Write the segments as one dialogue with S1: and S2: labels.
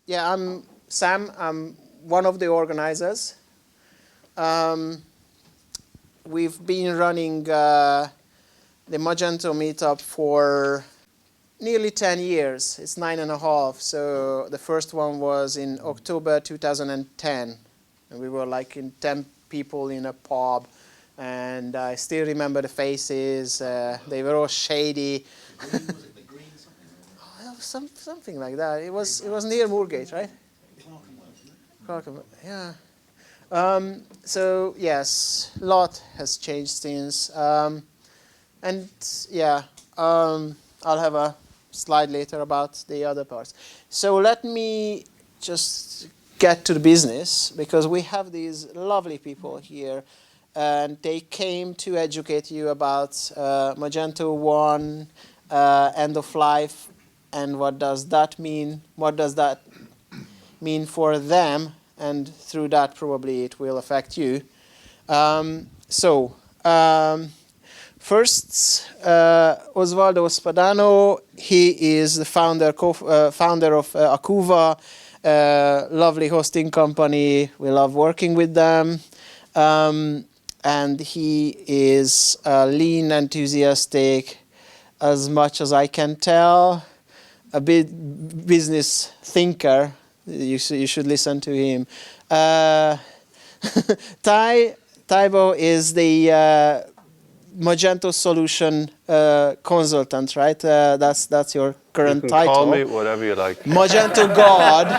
S1: yeah, I'm Sam. I'm one of the organizers. We've been running the Magento meetup for nearly 10 years. It's 9.5. So the first one was in October 2010. And we were like 10 people in a pub. And I still remember the faces. They were all shady.
S2: Was it the green something?
S1: Something like that. It was near Moorgate, right? Clerkenwell, yeah. So yes, a lot has changed since. And yeah, I'll have a slide later about the other parts. So let me just get to the business, because we have these lovely people here, and they came to educate you about Magento 1, end of life, and what does that mean? What does that mean for them? And through that, probably it will affect you. First, Osvaldo Spadano. He is the founder of Akoova, lovely hosting company. We love working with them. And he is a lean enthusiastic, as much as I can tell, a bit business thinker. You should listen to him. Tadhg is the Magento solution consultant, right? That's your current title.
S3: Call me whatever you like.
S1: Magento God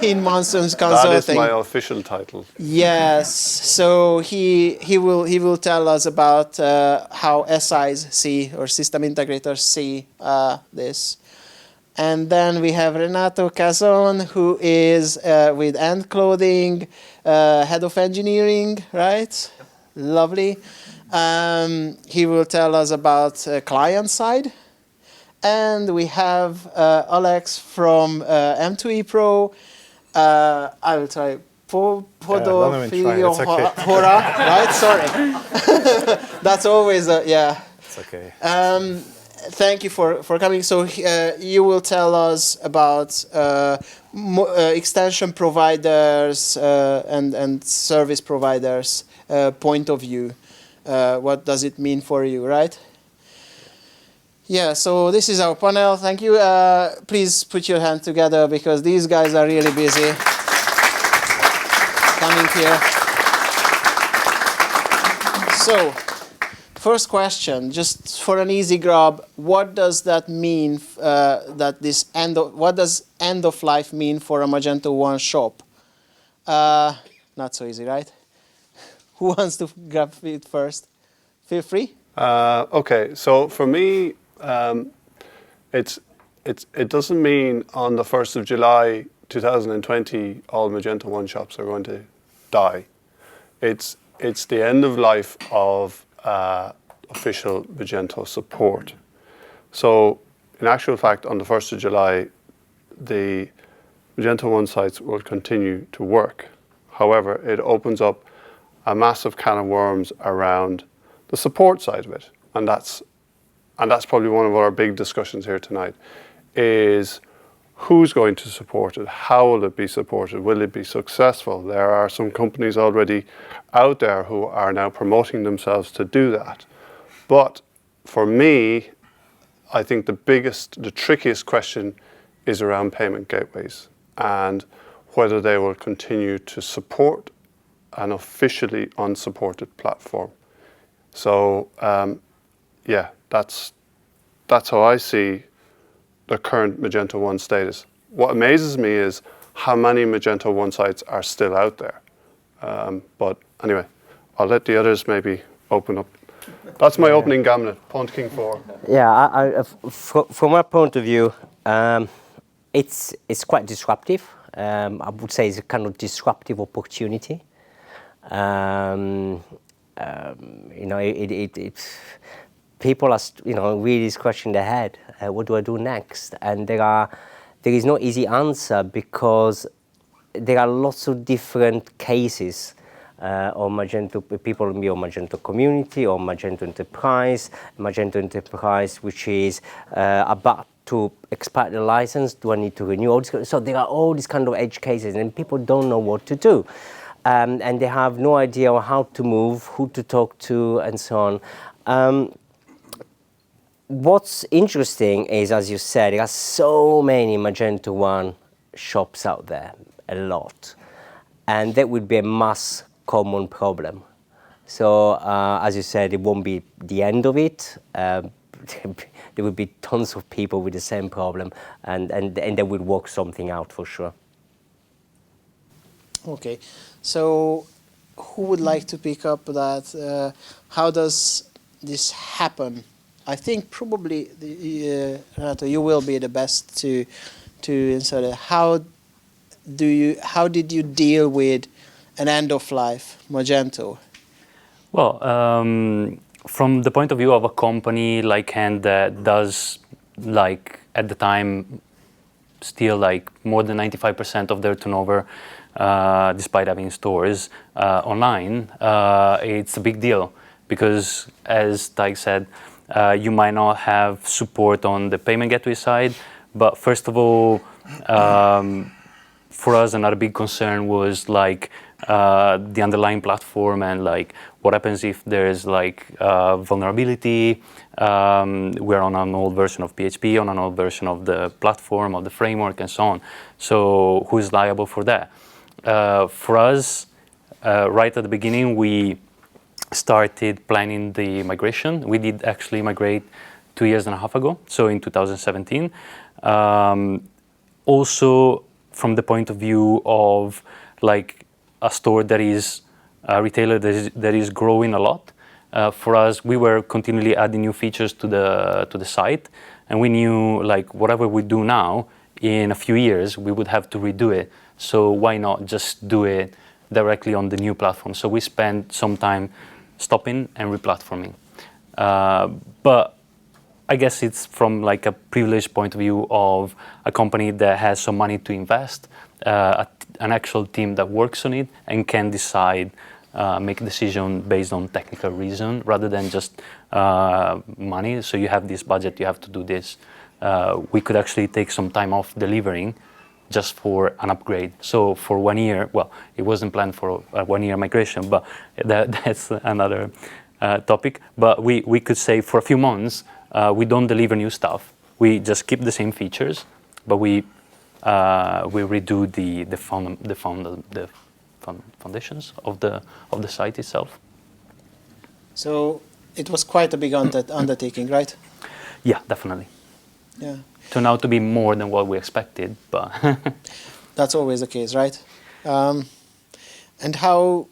S1: in Monsoon's consulting.
S3: That is my official title.
S1: Yes. So he will tell us about how SIs see, or system integrators see this. And then we have Renato Cason, who is with End Clothing, head of engineering, right? Lovely. He will tell us about client side. And we have Alex from M2E Pro. I will try Podopryhora, right? Sorry. That's always yeah.
S4: It's okay.
S1: Thank you for coming. So you will tell us about extension providers and service providers point of view. What does it mean for you, right? Yeah, so this is our panel. Thank you. Please put your hand together, because these guys are really busy coming here. So, first question, just for an easy grab, what does that mean? What does end of life mean for a Magento 1 shop? Not so easy, right? Who wants to grab it first? Feel free.
S3: Okay, so for me, it doesn't mean on the 1st of July 2020 all Magento 1 shops are going to die. It's the end of life of official Magento support. So in actual fact, on the 1st of July, the Magento 1 sites will continue to work. However, it opens up a massive can of worms around the support side of it. And that's probably one of our big discussions here tonight, is who's going to support it? How will it be supported? Will it be successful? There are some companies already out there who are now promoting themselves to do that. But for me, I think the trickiest question is around payment gateways and whether they will continue to support an officially unsupported platform. So yeah, that's how I see the current Magento 1 status. What amazes me is how many Magento 1 sites are still out there. But anyway, I'll let the others maybe open up. That's my opening gambit, Punt King 4.
S5: Yeah, from my point of view, it's quite disruptive. I would say it's a kind of disruptive opportunity. People are really scratching their head. What do I do next? And there is no easy answer, because there are lots of different cases on Magento. People will be on Magento Community or Magento Enterprise. Magento Enterprise, which is about to expire the license? Do I need to renew? So there are all these kind of edge cases, and people don't know what to do. And they have no idea how to move, who to talk to, and so on. What's interesting is, as you said, there are so many Magento 1 shops out there, a lot. And that would be a mass common problem. So, as you said, it won't be the end of it. There will be tons of people with the same problem, and they will work something out for sure.
S1: Okay, so who would like to pick up that? How does this happen? I think probably Renato, you will be the best to insert it. How did you deal with an end of life Magento?
S4: Well, from the point of view of a company like Hand that does, like at the time, still like more than 95% of their turnover, despite having stores online, it's a big deal because, as Tadhg said, you might not have support on the payment gateway side, but first of all, for us, another big concern was like the underlying platform and like what happens if there's like vulnerability. We're on an old version of PHP, on an old version of the platform, of the framework, and so on. So who is liable for that? For us, right at the beginning, we started planning the migration. We did actually migrate 2.5 years ago, so in 2017. Also, from the point of view of like a store that is a retailer that is growing a lot. For us, we were continually adding new features to the site, and we knew like whatever we do now, in a few years we would have to redo it. So why not just do it directly on the new platform? So we spent some time stopping and replatforming. But I guess it's from like a privileged point of view of a company that has some money to invest, an actual team that works on it and can decide, make a decision based on technical reason rather than just money. So you have this budget, you have to do this. We could actually take some time off delivering just for an upgrade. So for 1 year, well, it wasn't planned for a 1 year migration, but that's another topic. But we could say for a few months, we don't deliver new stuff. We just keep the same features, but we redo the foundations of the site itself.
S1: So it was quite a big undertaking, right?
S4: Yeah, definitely.
S1: Yeah.
S4: Turned out to be more than what we expected, but
S1: that's always the case, right? And how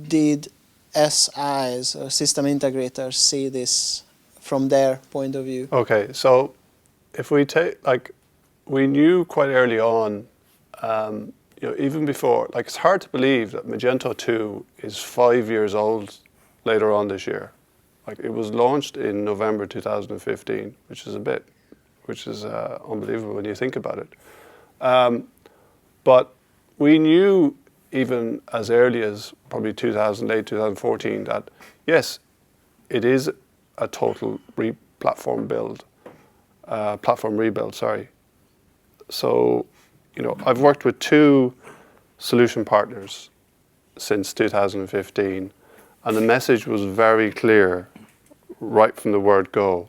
S1: did SIs or system integrators see this from their point of view?
S3: Okay, so if we take, like, we knew quite early on, even before, like, it's hard to believe that Magento 2 is 5 years old later on this year. Like, it was launched in November 2015, which is unbelievable when you think about it. But we knew even as early as probably 2008, 2014, that yes, it is a total platform rebuild, sorry. So, I've worked with 2 solution partners since 2015, and the message was very clear right from the word go.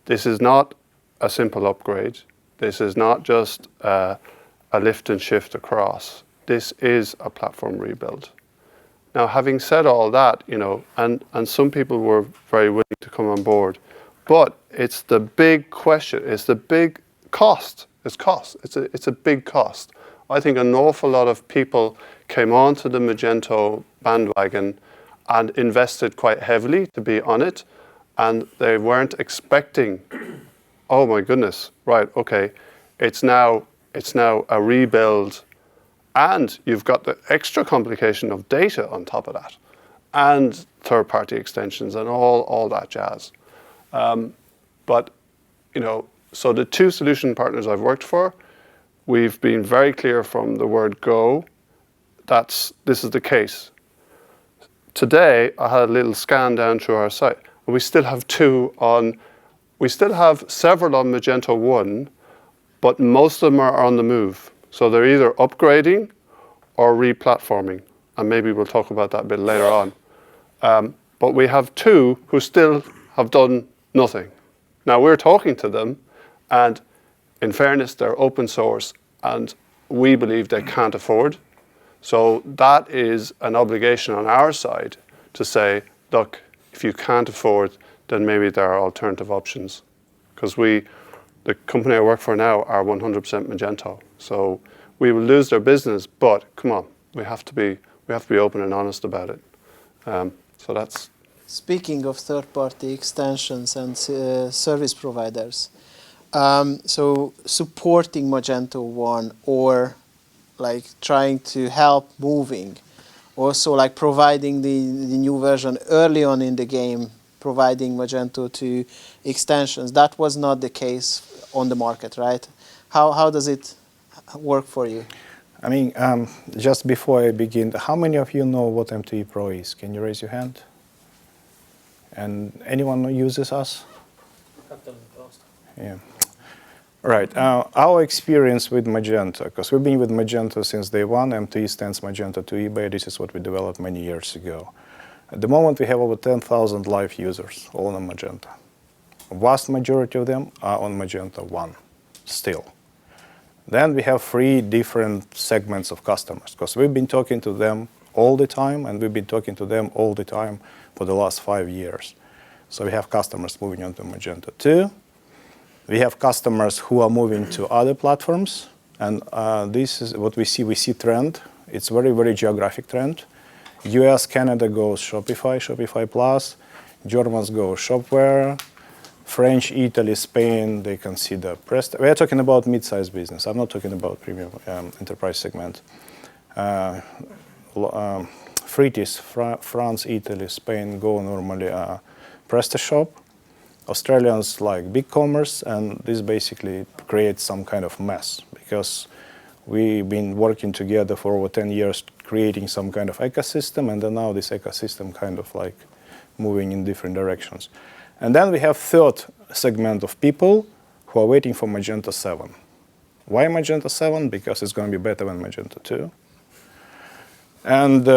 S3: This is not a simple upgrade. This is not just a lift and shift across. This is a platform rebuild. Now, having said all that, and some people were very willing to come on board, but it's the big question, it's the big cost. It's cost. It's a big cost. I think an awful lot of people came onto the Magento bandwagon and invested quite heavily to be on it, and they weren't expecting, oh my goodness, right, okay, it's now a rebuild, and you've got the extra complication of data on top of that, and third-party extensions and all that jazz. But, so the 2 solution partners I've worked for, we've been very clear from the word go, this is the case. Today, I had a little scan down through our site, and we still have 2 on we still have several on Magento 1, but most of them are on the move. So they're either upgrading or re-platforming. And maybe we'll talk about that a bit later on. But we have 2 who still have done nothing. Now we're talking to them, and in fairness, they're open source, and we believe they can't afford. So that is an obligation on our side to say, look, if you can't afford, then maybe there are alternative options. Because the company I work for now are 100% Magento. So we will lose their business, but come on, we have to be open and honest about it. So that's.
S1: Speaking of third-party extensions and service providers, so supporting Magento 1 or like trying to help moving, also like providing the new version early on in the game, providing Magento 2 extensions, that was not the case on the market, right? How does it work for you?
S6: I mean, just before I begin, how many of you know what MTE Pro is? Can you raise your hand? And anyone who uses us?
S2: I've done in the past.
S6: Yeah. Right. Our experience with Magento, because we've been with Magento since day one. MTE stands Magento to eBay. This is what we developed many years ago. At the moment, we have over 10,000 live users, all on Magento. A vast majority of them are on Magento 1, still. Then we have 3 different segments of customers, because we've been talking to them all the time, and we've been talking to them all the time for the last 5 years. So we have customers moving on to Magento 2. We have customers who are moving to other platforms, and this is what we see. We see trend. It's very, very geographic trend. US, Canada goes Shopify, Shopify Plus. Germans go Shopware. French, Italy, Spain, they consider Presto. We are talking about mid-sized business. I'm not talking about premium enterprise segment. Fritis, France, Italy, Spain go normally PrestaShop. Australians like BigCommerce, and this basically creates some kind of mess because we've been working together for over 10 years creating some kind of ecosystem, and then now this ecosystem kind of like moving in different directions. And then we have 3rd segment of people who are waiting for Magento 7. Why Magento 7? Because it's going to be better than Magento 2. And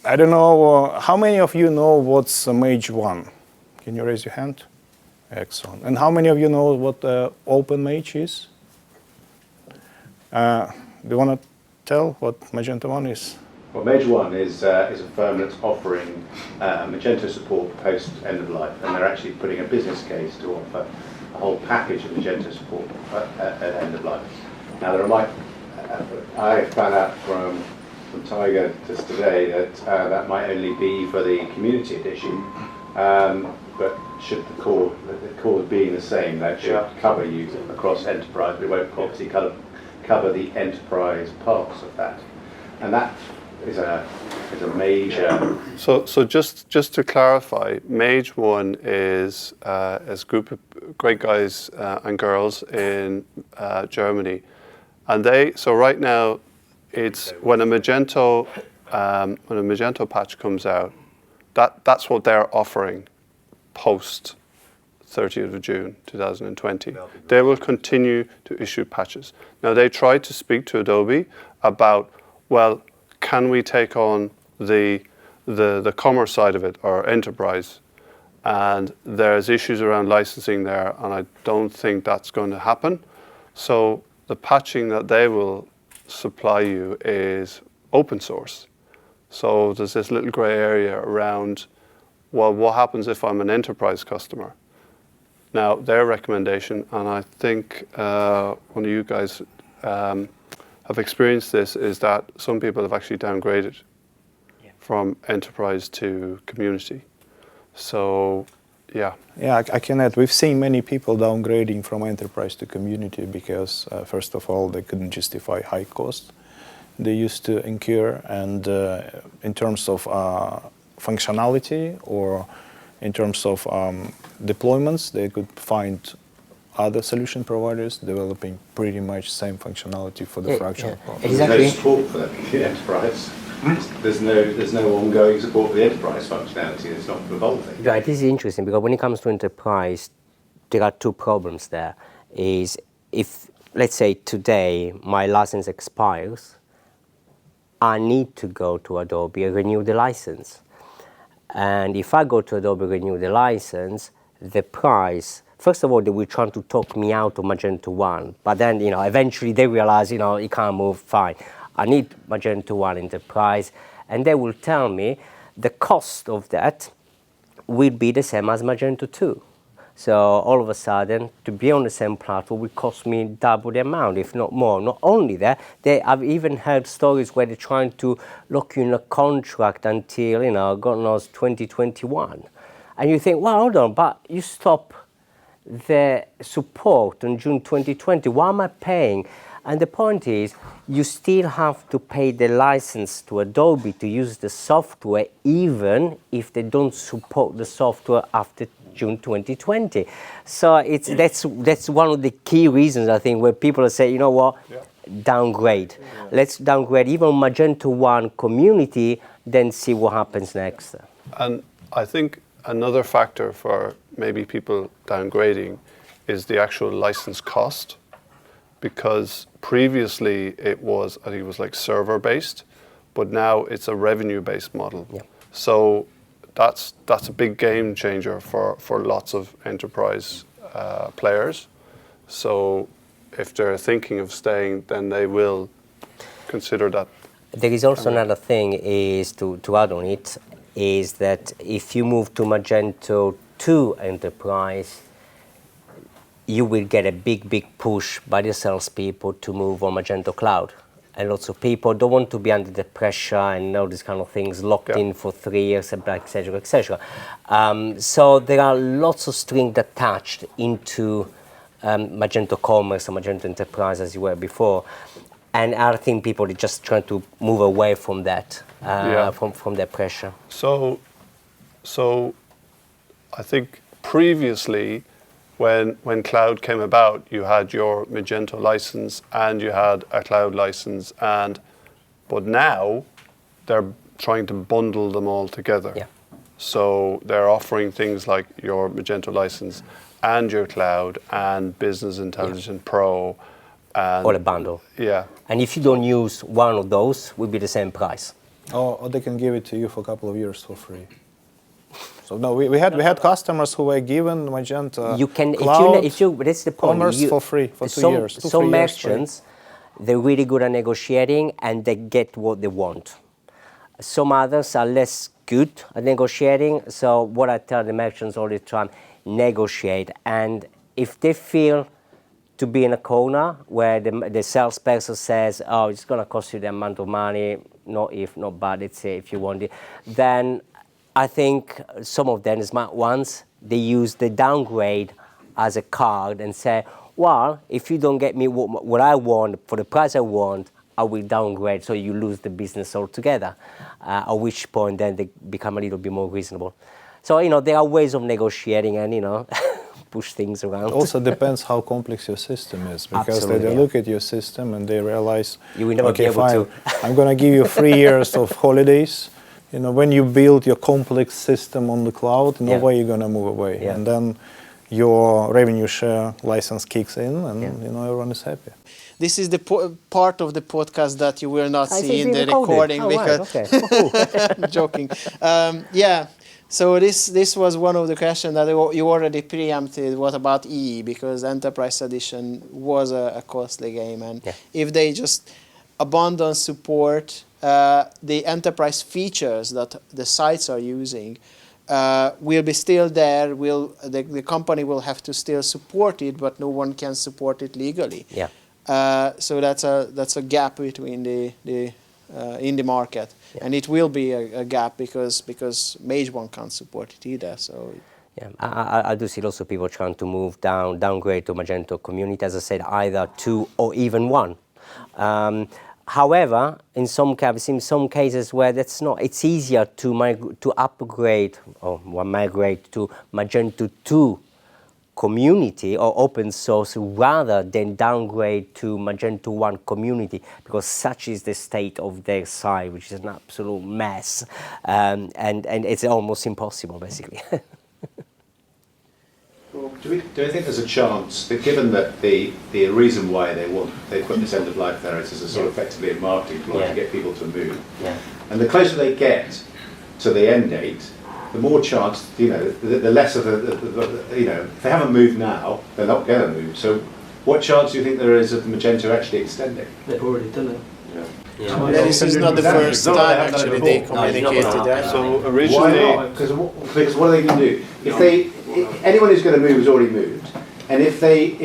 S6: I don't know, how many of you know what's Mage 1? Can you raise your hand? Excellent. And how many of you know what Open Mage is? Do you want to tell what Magento 1 is?
S7: Well, Mage 1 is a firm that's offering Magento support post end of life, and they're actually putting a business case to offer a whole package of Magento support at end of life. Now, I found out from Tadhg just today that that might only be for the community edition, but should the core being the same, that should cover you across enterprise, but it won't obviously cover the enterprise parts of that, and that is a major.
S3: So just to clarify, Mage 1 is a group of great guys and girls in Germany, and so right now it's when a Magento patch comes out, that's what they're offering post 30th of June 2020. They will continue to issue patches. Now they tried to speak to Adobe about, well, can we take on the commerce side of it, or enterprise? And there's issues around licensing there, and I don't think that's going to happen. So the patching that they will supply you is open source. So there's this little gray area around, well, what happens if I'm an enterprise customer? Now, their recommendation, and I think one of you guys have experienced this, is that some people have actually downgraded from enterprise to community. So, yeah.
S6: Yeah, I can add. We've seen many people downgrading from enterprise to community because, first of all, they couldn't justify high costs they used to incur, and in terms of functionality or in terms of deployments, they could find other solution providers developing pretty much same functionality for the fractional part.
S7: Exactly. There's no support for the enterprise. There's no ongoing support for the enterprise functionality. It's not evolving.
S5: Right. This is interesting because when it comes to enterprise, there are two problems there. Is if, let's say today, my license expires, I need to go to Adobe and renew the license. And if I go to Adobe renew the license, the price, first of all, they will try to talk me out of Magento 1. But then, eventually they realize, it can't move, fine. I need Magento 1 Enterprise. And they will tell me the cost of that will be the same as Magento 2. So all of a sudden, to be on the same platform will cost me double the amount, if not more. Not only that, I've even heard stories where they're trying to lock you in a contract until, God knows, 2021. And you think, well, hold on, but you stop the support on June 2020. Why am I paying? And the point is, you still have to pay the license to Adobe to use the software, even if they don't support the software after June 2020. So that's one of the key reasons, I think, where people say, you know what, downgrade. Let's downgrade even Magento 1 community, then see what happens next.
S3: And I think another factor for maybe people downgrading is the actual license cost, because previously I think it was like server-based, but now it's a revenue-based model.
S5: Yeah.
S3: So that's a big game changer for lots of enterprise players. So if they're thinking of staying, then they will consider that.
S5: There is also another thing is to add on it, is that if you move to Magento 2 Enterprise, you will get a big push by the salespeople to move on Magento Cloud. And lots of people don't want to be under the pressure and all these kind of things, locked in for 3 years, etc., etc. So there are lots of strings attached into Magento Commerce and Magento Enterprise as you were before. And I think people are just trying to move away from that, from that pressure.
S3: So I think previously, when cloud came about, you had your Magento license and you had a cloud license, but now they're trying to bundle them all together.
S5: Yeah.
S3: So they're offering things like your Magento license and your cloud and Business Intelligence Pro.
S5: Or a bundle.
S3: Yeah.
S5: And if you don't use one of those, it will be the same price.
S6: Or they can give it to you for a couple of years for free. So no, we had customers who were given Magento
S5: You can,
S6: Cloud
S5: if you that's the point.
S6: Commerce for free for 2 years.
S5: Some merchants, they're really good at negotiating and they get what they want. Some others are less good at negotiating. So what I tell the merchants all the time, negotiate. And if they feel to be in a corner where the salesperson says, oh, it's going to cost you the amount of money, not if, not but, let's say if you want it, then I think some of them, smart ones, they use the downgrade as a card and say, well, if you don't get me what I want for the price I want, I will downgrade, so you lose the business altogether, at which point then they become a little bit more reasonable. So, there are ways of negotiating and, push things around.
S6: Also depends how complex your system is, because
S5: Absolutely,
S6: they look at your system and they realize,
S5: You will never be
S6: okay,
S5: able
S6: fine,
S5: to.
S6: I'm going to give you 3 years of holidays. When you build your complex system on the cloud, no way you're going to move away.
S5: Yeah.
S6: And then your revenue share license kicks in and everyone is happy.
S1: This is the part of the podcast that you will not
S5: I
S1: see in
S5: it's
S1: the
S5: being recorded.
S1: recording
S5: Oh, right,
S1: because
S5: okay.
S1: I'm joking. So this was one of the questions that you already preempted. What about EE? Because Enterprise Edition was a costly game, and if they just abandon support, the enterprise features that the sites are using will be still there. The company will have to still support it, but no one can support it legally.
S5: Yeah.
S1: So that's a gap between the in the market, and it will be a gap because Mage 1 can't support it either. So.
S5: Yeah, I do see lots of people trying to move downgrade to Magento community, as I said, either 2 or even 1. However, in some cases where that's not, it's easier to upgrade or migrate to Magento 2 community or open source rather than downgrade to Magento 1 community, because such is the state of their site, which is an absolute mess, and it's almost impossible, basically.
S1: Cool.
S7: Do we think there's a chance that, given that the reason why they put this end of life there is as a sort of effectively a marketing ploy to get people to move, and the closer they get to the end date, the more chance, the less of if they haven't moved now, they're not going to move. So, what chance do you think there is of Magento actually extending?
S2: They've already done it.
S1: This is not the first time actually they communicated that.
S3: So originally,
S7: Why not? Because what are they going to do? Anyone who's going to move has already moved, and if they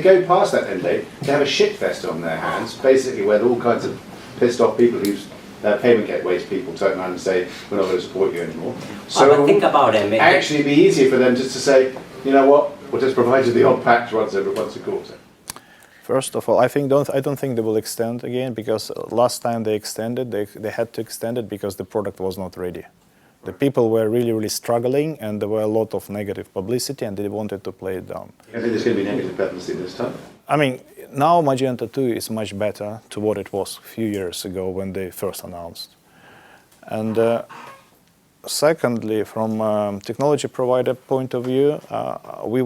S7: go past that end date, they have a shit fest on their hands, basically, where all kinds of pissed off people whose payment gateways people turn around and say, we're not going to support you anymore. So
S5: but think about it.
S7: Actually, it'd be easier for them just to say, you know what, we'll just provide you the odd patch once a quarter.
S6: First of all, I don't think they will extend again, because last time they extended, they had to extend it because the product was not ready. The people were really struggling, and there were a lot of negative publicity, and they wanted to play it down.
S7: I think there's going to be negative publicity this time.
S6: I mean, now Magento 2 is much better to what it was a few years ago when they first announced. And secondly, from technology provider point of view, we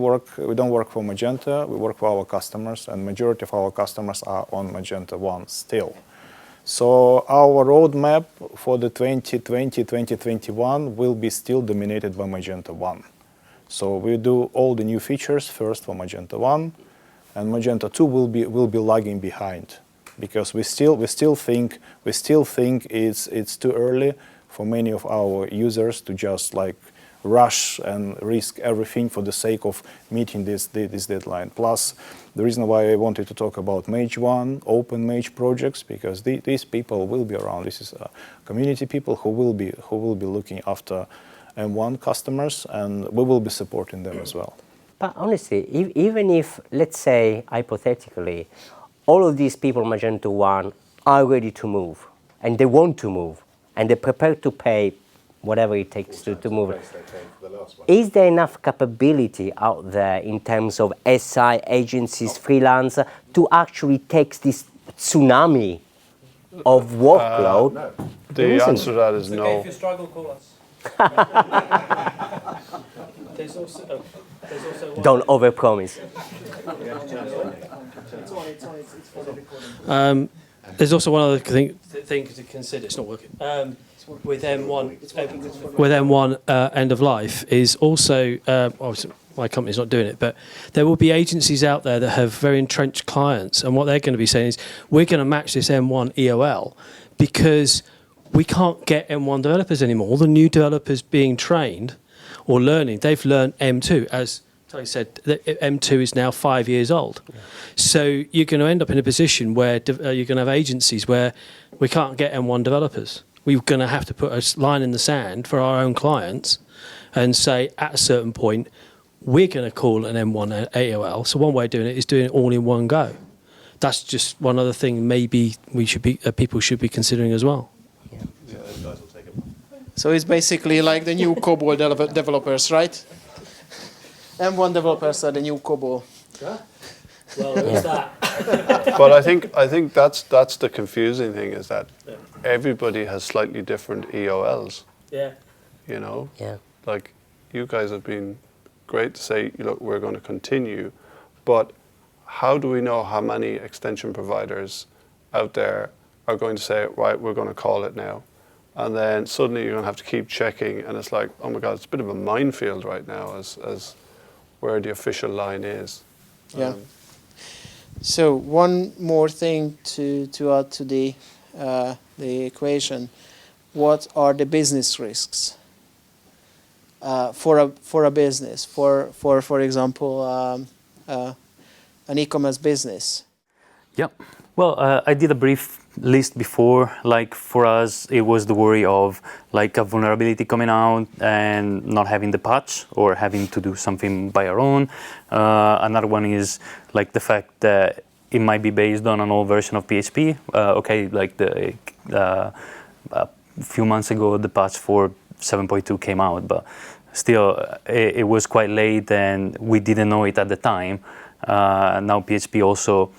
S6: don't work for Magento, we work for our customers, and majority of our customers are on Magento 1 still. So our roadmap for the 2020-2021 will be still dominated by Magento 1. So we do all the new features first for Magento 1, and Magento 2 will be lagging behind, because we still think it's too early for many of our users to just rush and risk everything for the sake of meeting this deadline. Plus, the reason why I wanted to talk about Mage 1, open Mage projects, because these people will be around. This is community people who will be looking after M1 customers, and we will be supporting them as well.
S5: But honestly, even if, let's say, hypothetically, all of these people in Magento 1 are ready to move, and they want to move, and they're prepared to pay whatever it takes to move, is there enough capability out there in terms of SI, agencies, freelance, to actually take this tsunami of workload?
S3: No. The answer to that is no.
S2: Okay, if you struggle, call us. There's also one.
S5: Don't overpromise.
S2: There's also one other thing to consider. It's not working. With M1 end of life is also, obviously my company's not doing it, but there will be agencies out there that have very entrenched clients, and what they're going to be saying is, we're going to match this M1 EOL because we can't get M1 developers anymore. All the new developers being trained or learning, they've learned M2. As Tadhg said, M2 is now 5 years old. Yeah. So you're going to end up in a position where you're going to have agencies where we can't get M1 developers. We're going to have to put a line in the sand for our own clients and say, at a certain point, we're going to call an M1 AOL. So one way of doing it is doing it all in one go. That's just one other thing maybe people should be considering as well.
S7: Yeah, those guys will take it.
S1: So it's basically like the new COBOL developers, right? M1 developers are the new COBOL.
S2: Yeah. Well, there's that.
S3: But I think that's the confusing thing, is that everybody has slightly different EOLs.
S2: Yeah.
S3: You know?
S5: Yeah.
S3: Like, you guys have been great to say, look, we're going to continue, but how do we know how many extension providers out there are going to say, right, we're going to call it now? And then suddenly you're going to have to keep checking, and it's like, oh my God, it's a bit of a minefield right now as where the official line is.
S1: Yeah. So one more thing to add to the equation: what are the business risks for a business? For example, an e-commerce business.
S4: Yeah. Well, I did a brief list before. Like, for us, it was the worry of like a vulnerability coming out and not having the patch or having to do something by our own. Another one is like the fact that it might be based on an old version of PHP. Okay, like a few months ago, the patch for 7.2 came out, but still, it was quite late and we didn't know it at the time. Now PHP also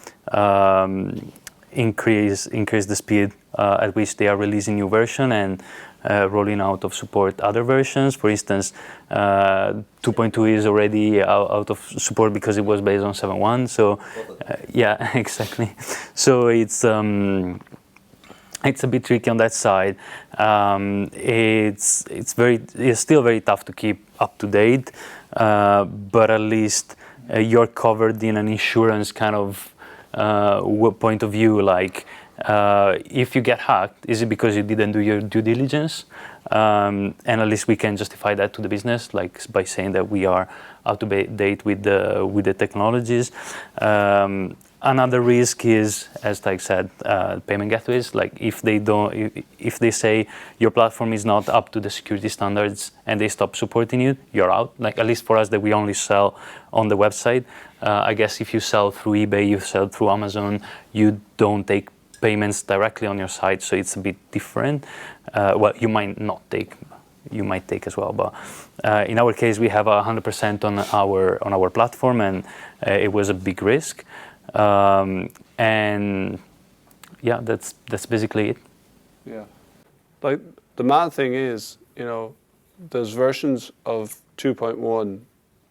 S4: increase the speed at which they are releasing new version, and rolling out of support other versions. For instance, 2.2 is already out of support because it was based on 7.1. So yeah, exactly. So it's a bit tricky on that side. It's still very tough to keep up to date, but at least you're covered in an insurance kind of point of view. Like, if you get hacked, is it because you didn't do your due diligence? And at least we can justify that to the business, like by saying that we are up to date with the technologies. Another risk is, as Tadhg said, payment gateways. Like if they say your platform is not up to the security standards and they stop supporting you, you're out. Like at least for us, that we only sell on the website. I guess if you sell through eBay, you sell through Amazon, you don't take payments directly on your site, so it's a bit different. Well, you might not take. You might take as well, but in our case, we have 100% on our platform, and it was a big risk. And yeah, that's basically it.
S3: Yeah, like the mad thing is, there's versions of 2.1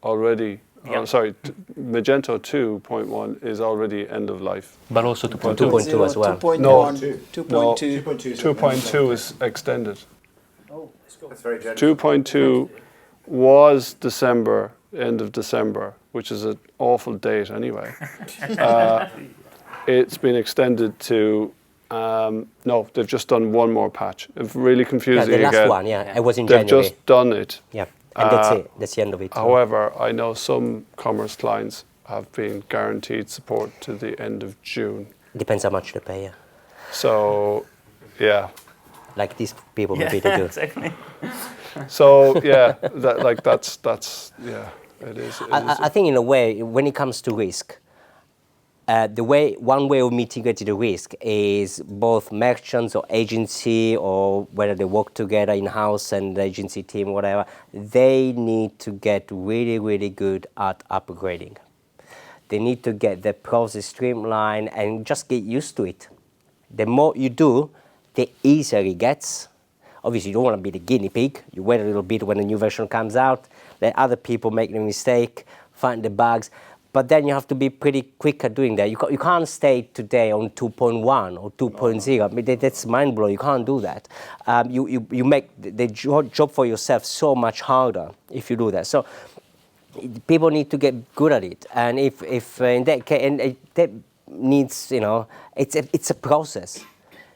S3: already.
S4: Yeah.
S3: Sorry, Magento 2.1 is already end of life.
S4: But also 2.2.
S5: 2.2 as well.
S1: 2.1,
S3: No.
S1: 2.2.
S3: 2.2 is extended.
S8: That's very generous.
S3: 2.2 was December, end of December, which is an awful date anyway. It's been extended to, no, they've just done one more patch. It's really confusing
S5: Yeah, the last
S3: again.
S5: one, yeah. It was in
S3: They've
S5: January.
S3: just done it.
S5: Yeah, and that's it. That's the end of it.
S3: However, I know some commerce clients have been guaranteed support to the end of June.
S5: Depends how much they pay, yeah.
S3: So, yeah.
S5: Like these people maybe they do.
S4: Exactly.
S3: So, yeah, that's yeah, it is.
S5: I think in a way, when it comes to risk, one way of mitigating the risk is both merchants or agency, or whether they work together in-house and the agency team, whatever, they need to get really, really good at upgrading. They need to get the process streamlined and just get used to it. The more you do, the easier it gets. Obviously, you don't want to be the guinea pig. You wait a little bit when a new version comes out, let other people make the mistake, find the bugs, but then you have to be pretty quick at doing that. You can't stay today on 2.1 or 2.0. I mean, that's mind-blowing. You can't do that. You make the job for yourself so much harder if you do that. So people need to get good at it. And if in that case, and that needs, it's a process.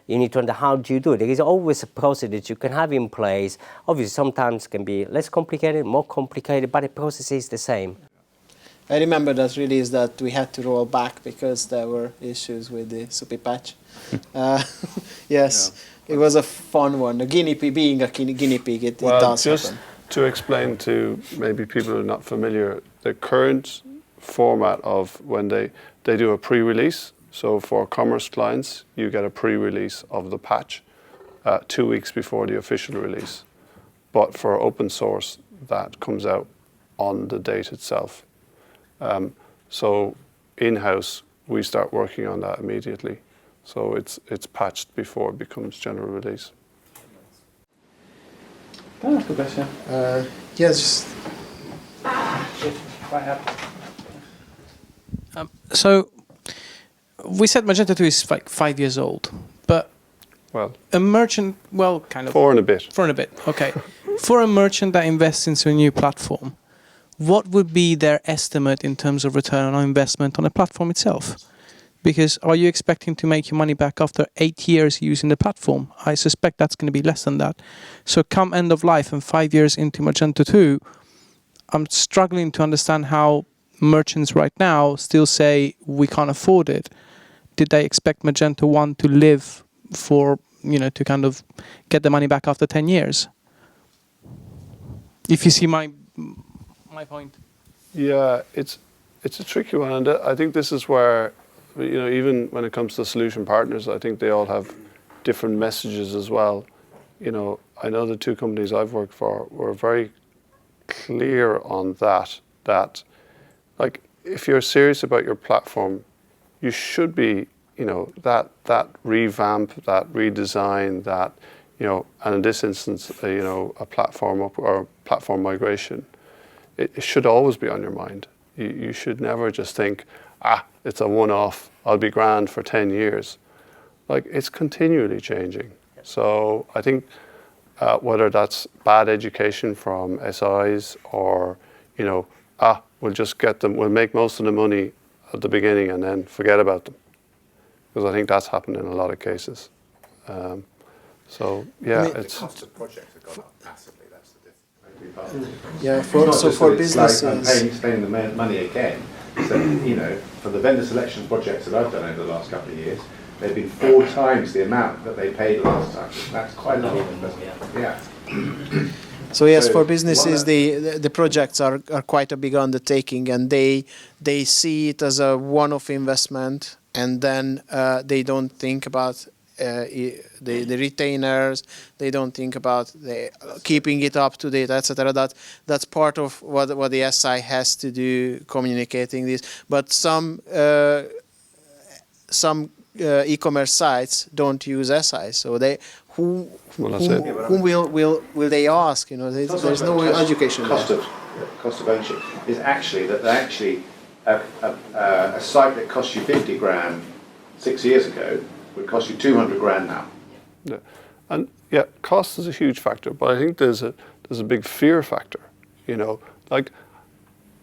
S5: You need to understand how do you do it. There is always a process that you can have in place. Obviously, sometimes it can be less complicated, more complicated, but the process is the same.
S1: I remember that release that we had to roll back because there were issues with the SUPI patch. Yes, yeah. It was a fun one. The guinea pig, being a guinea pig, it does
S3: just
S1: happen.
S3: To explain to maybe people who are not familiar, the current format of when they do a pre-release. So for commerce clients, you get a pre-release of the patch 2 weeks before the official release. But for open source, that comes out on the date itself. So in-house, we start working on that immediately. So it's patched before it becomes general release.
S9: Can I ask a question?
S1: Yes.
S9: So we said Magento 2 is like 5 years old, but
S3: Well,
S9: a merchant, well, kind of
S3: 4 and a bit.
S9: 4 and a bit, okay. For a merchant that invests into a new platform, what would be their estimate in terms of return on investment on the platform itself? Because are you expecting to make your money back after 8 years using the platform? I suspect that's going to be less than that. So come end of life and 5 years into Magento 2, I'm struggling to understand how merchants right now still say we can't afford it. Did they expect Magento 1 to live for, to kind of get the money back after 10 years? If you see my point.
S3: Yeah, it's a tricky one, and I think this is where, even when it comes to solution partners, I think they all have different messages as well. I know the 2 companies I've worked for were very clear on that like if you're serious about your platform, you should be, that revamp, that redesign, that and in this instance, a platform up or platform migration, it should always be on your mind. You should never just think, it's a one-off, I'll be grand for 10 years. Like, it's continually changing. So I think whether that's bad education from SIs or, we'll just get them, we'll make most of the money at the beginning and then forget about them. Because I think that's happened in a lot of cases.
S8: The cost of projects have gone up massively, that's the difference.
S1: Yeah,
S7: It's not
S1: so
S7: just
S1: for
S7: that it's like
S1: businesses.
S7: I'm spending the money again. So, for the vendor selection projects that I've done over the last couple of years, they've been 4 times the amount that they paid last time. That's quite a lot. Yeah.
S1: So yes,
S7: So
S1: for businesses,
S7: one
S1: the projects are quite a big undertaking, and they see it as a one-off investment, and then they don't think about the retainers. They don't think about keeping it up to date, etc. That's part of what the SI has to do, communicating this. But some e-commerce sites don't use SI, so whom will they ask? There's no education there.
S7: Cost of ownership is actually that a site that cost you 50 grand 6 years ago would cost you 200 grand now.
S3: Yeah, and cost is a huge factor, but I think there's a big fear factor. Like,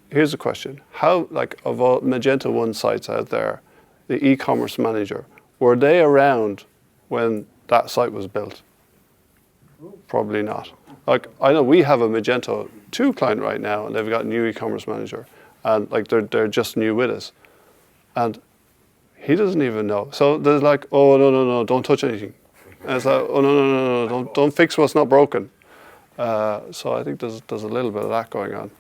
S3: here's a question: how, of all Magento 1 sites out there, the e-commerce manager, were they around when that site was built? Probably not. Like, I know we have a Magento 2 client right now, and they've got a new e-commerce manager, and they're just new with us, and he doesn't even know. So there's like, oh no, don't touch anything. And it's like, oh no, don't fix what's not broken. So I think there's a little bit of that going on.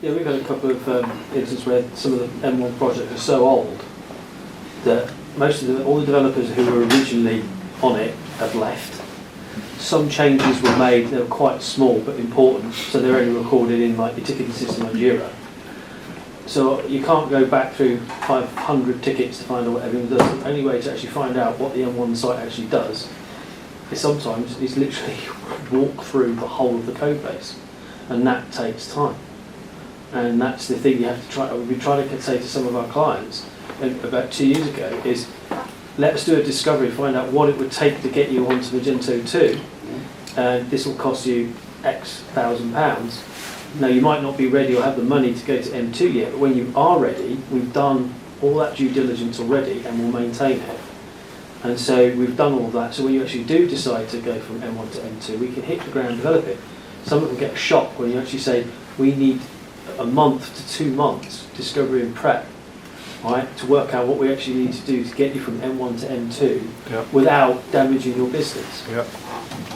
S2: We've had a couple of instances where some of the M1 projects are so old that all the developers who were originally on it have left. Some changes were made, they were quite small but important, so they're only recorded in your ticketing system like Jira. So you can't go back through 500 tickets to find out what everyone does. The only way to actually find out what the M1 site actually does is sometimes literally walk through the whole of the code base, and that takes time. And that's the thing you have to try. We've been trying to say to some of our clients about 2 years ago is, let's do a discovery, find out what it would take to get you onto Magento 2, and this will cost you X £1,000. Now, you might not be ready or have the money to go to M2 yet, but when you are ready, we've done all that due diligence already and we'll maintain it. And so we've done all that, so when you actually do decide to go from M1 to M2, we can hit the ground and develop it. Some of them get a shock when you actually say, we need a month to 2 months discovery and prep, right, to work out what we actually need to do to get you from M1 to M2 without damaging your business.
S3: Yeah,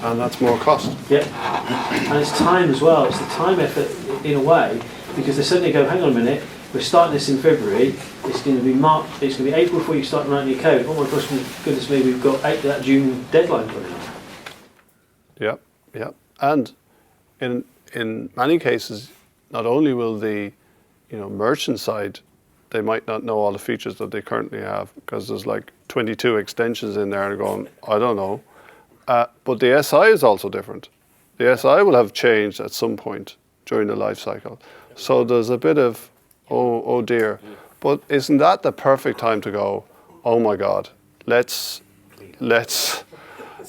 S3: and that's more cost.
S2: Yeah, and it's time as well. It's the time effort in a way, because they suddenly go, hang on a minute, we're starting this in February. It's going to be March. It's going to be April before you start writing your code. Oh my gosh, goodness me, we've got that June deadline coming up.
S3: Yeah, and in many cases, not only will the merchant side, they might not know all the features that they currently have because there's 22 extensions in there and going, I don't know. But the SI is also different. The SI will have changed at some point during the life cycle. So there's a bit of, oh dear. But isn't that the perfect time to go, oh my God, let's this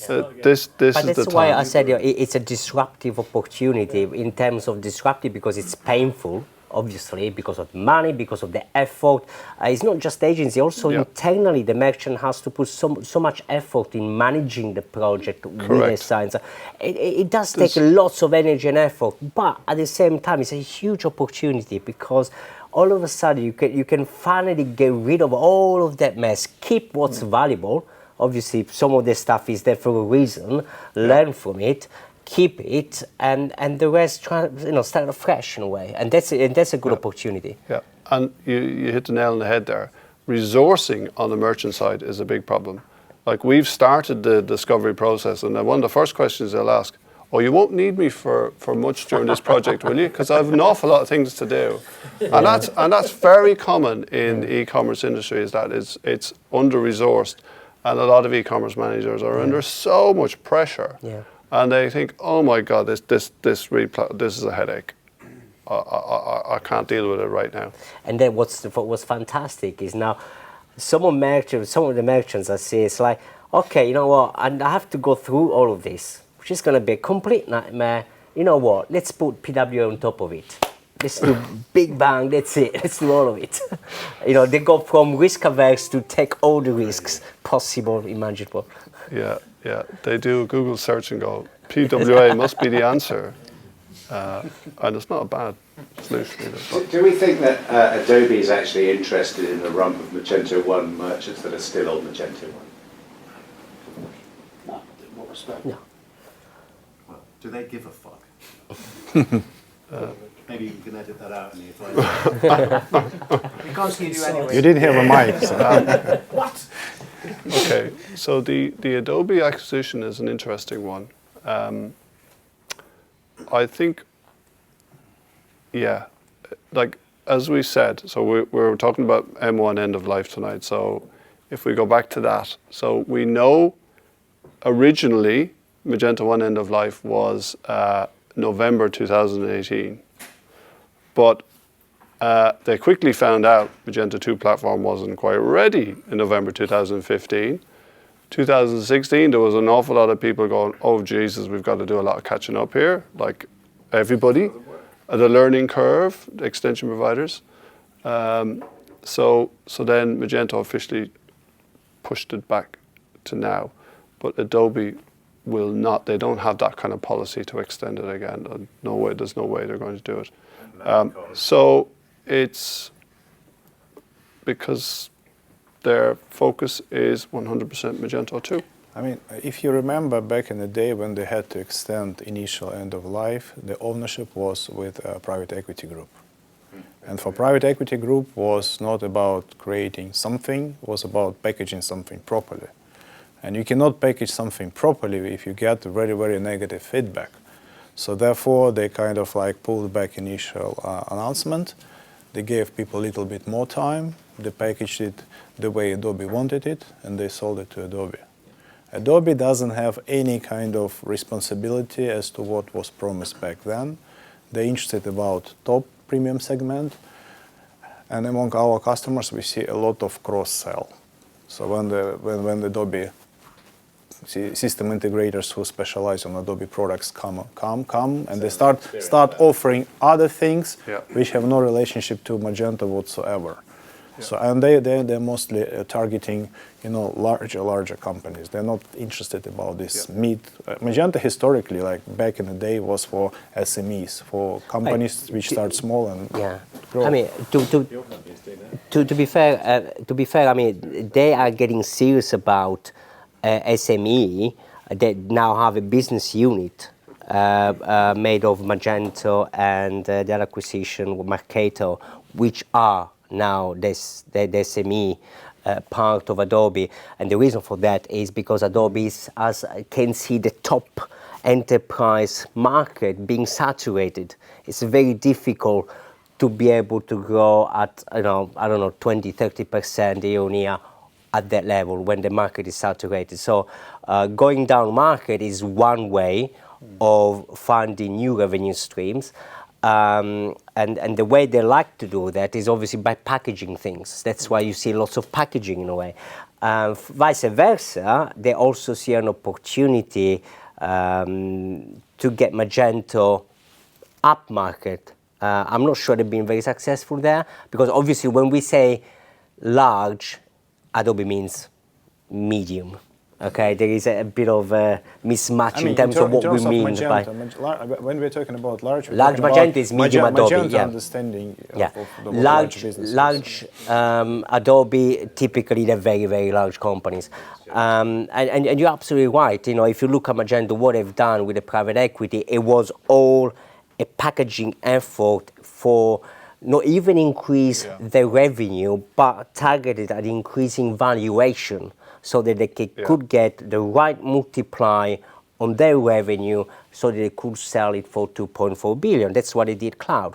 S5: But
S3: is the time.
S5: that's why I said it's a disruptive opportunity in terms of disruptive because it's painful, obviously, because of money, because of the effort. It's not just agency, also internally the merchant has to put so much effort in managing the project with the science. It does take lots of energy and effort, but at the same time it's a huge opportunity because all of a sudden you can finally get rid of all of that mess, keep what's valuable. Obviously some of the stuff is there for a reason, learn from it, keep it, and the rest start afresh in a way, and that's a good opportunity.
S3: Yeah, and you hit the nail on the head there. Resourcing on the merchant side is a big problem. We've started the discovery process, and one of the first questions they'll ask, "Oh, you won't need me for much during this project, will you? Because I have an awful lot of things to do." And that's very common in the e-commerce industry. Is that it's under-resourced, And a lot of e-commerce managers are under so much pressure, and they think, "Oh my God, this is a headache. I can't deal with it right now."
S5: And then what's fantastic is now some of the merchants I see, it's like, okay, you know what, and I have to go through all of this, which is going to be a complete nightmare. You know what, let's put PWA on top of it. Let's do big bang, that's it, let's do all of it. You know, they go from risk averse to take all the risks possible, imaginable.
S3: Yeah, they do a Google search and go, PWA must be the answer. And it's not a bad solution either.
S7: Do we think that Adobe is actually interested in the rump of Magento 1 merchants that are still on Magento 1?
S8: No, in what respect?
S5: No.
S8: Well, do they give a fuck? Maybe you can edit that out in the advice.
S1: We can't see you anyway.
S6: You didn't have a mic. So.
S8: What?
S3: Okay, so the Adobe acquisition is an interesting one. I think, like as we said, so we're talking about M1 end of life tonight. So if we go back to that, so we know originally Magento 1 end of life was November 2018. But they quickly found out Magento 2 platform wasn't quite ready in November 2015. 2016, there was an awful lot of people going, "Oh Jesus, we've got to do a lot of catching up here," like everybody, the learning curve, the extension providers. So then Magento officially pushed it back to now, but Adobe will not. They don't have that kind of policy to extend it again. No way. There's no way they're going to do it. So it's because their focus is 100% Magento 2.
S6: I mean, if you remember back in the day when they had to extend initial end of life, the ownership was with a private equity group. And for private equity group was not about creating something, it was about packaging something properly. And you cannot package something properly if you get very, very negative feedback. So therefore, they kind of like pulled back initial announcement. They gave people a little bit more time. They packaged it the way Adobe wanted it, and they sold it to Adobe. Adobe doesn't have any kind of responsibility as to what was promised back then. They're interested about top premium segment, and among our customers, we see a lot of cross-sell. So when Adobe system integrators who specialize on Adobe products come, and they start offering other things which have no relationship to Magento whatsoever. Yeah. So and they're mostly targeting larger companies. They're not interested about this mid. Magento historically, like back in the day, was for SMEs, for companies which start small and grow.
S5: I mean, to be fair, I mean they are getting serious about SME that now have a business unit made of Magento and their acquisition with Magento, which are now the SME part of Adobe. And the reason for that is because Adobe can see the top enterprise market being saturated. It's very difficult to be able to grow at 20-30% year on year at that level when the market is saturated. So going down market is one way of finding new revenue streams. And the way they like to do that is obviously by packaging things. That's why you see lots of packaging in a way. Vice versa, they also see an opportunity to get Magento up market. I'm not sure they've been very successful there because obviously when we say large, Adobe means medium. Okay, there is a bit of a mismatch in terms of what we mean
S6: Magento, when we're talking about large
S5: Magento is medium Adobe.
S6: Magento understanding of the large businesses.
S5: Large Adobe, typically they're very, very large companies. And you're absolutely right. If you look at Magento, what they've done with the private equity, it was all a packaging effort for not even increase their revenue, but targeted at increasing valuation so that they could get the right multiply on their revenue so that they could sell it for 2.4 billion. That's what they did cloud.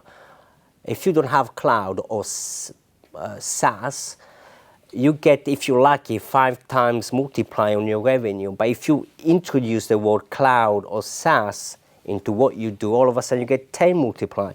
S5: If you don't have cloud or SaaS, you get, if you're lucky, 5 times multiply on your revenue. But if you introduce the word cloud or SaaS into what you do, all of a sudden you get 10 multiply.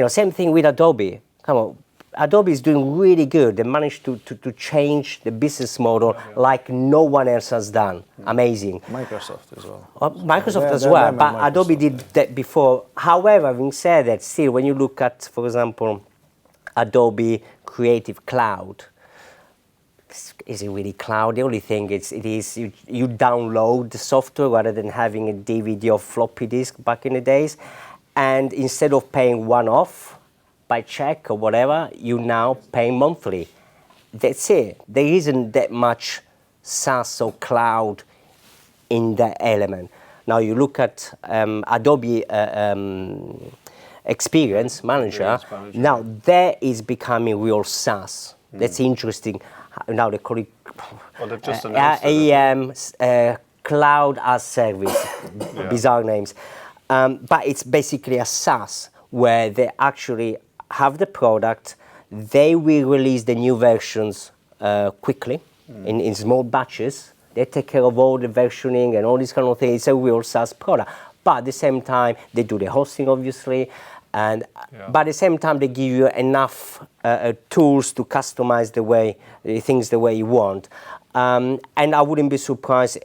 S5: Same thing with Adobe. Come on, Adobe is doing really good. They managed to change the business model like no one else has done. Amazing.
S6: Microsoft as well.
S5: Microsoft as well, but Adobe did that before. However, having said that, still, when you look at, for example, Adobe Creative Cloud, is it really cloud? The only thing it is you download the software rather than having a DVD or floppy disk back in the days. And instead of paying one-off by check or whatever, you now pay monthly. That's it. There isn't that much SaaS or cloud in that element. Now you look at Adobe Experience Manager. Now that is becoming real SaaS. That's interesting. Now they call it
S3: they've just announced
S5: AEM, Cloud as Service, bizarre names. But it's basically a SaaS where they actually have the product. They will release the new versions quickly in small batches. They take care of all the versioning and all these kind of things. It's a real SaaS product. But at the same time, they do the hosting, obviously. But at the same time, they give you enough tools to customize things the way you want. And I wouldn't be surprised,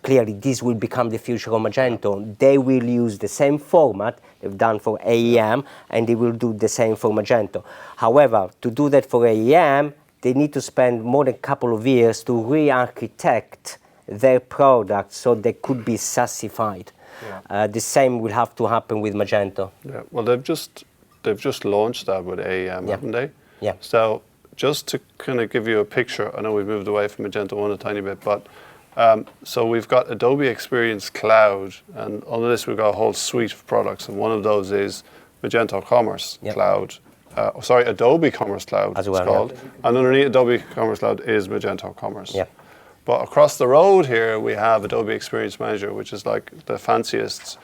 S5: clearly this will become the future of Magento. They will use the same format they've done for AEM, and they will do the same for Magento. However, to do that for AEM, they need to spend more than a couple of years to re-architect their product so they could be SaaSified. The same will have to happen with Magento.
S3: Yeah. Well, they've just launched that with AEM, haven't they?
S5: Yeah.
S3: So just to kind of give you a picture, I know we've moved away from Magento 1 a tiny bit, but so we've got Adobe Experience Cloud, and under this we've got a whole suite of products, and one of those is Magento Commerce Cloud. Adobe Commerce Cloud
S5: as well,
S3: it's called. And underneath Adobe Commerce Cloud is Magento Commerce.
S5: Yeah.
S3: But across the road here, we have Adobe Experience Manager, which is like the fanciest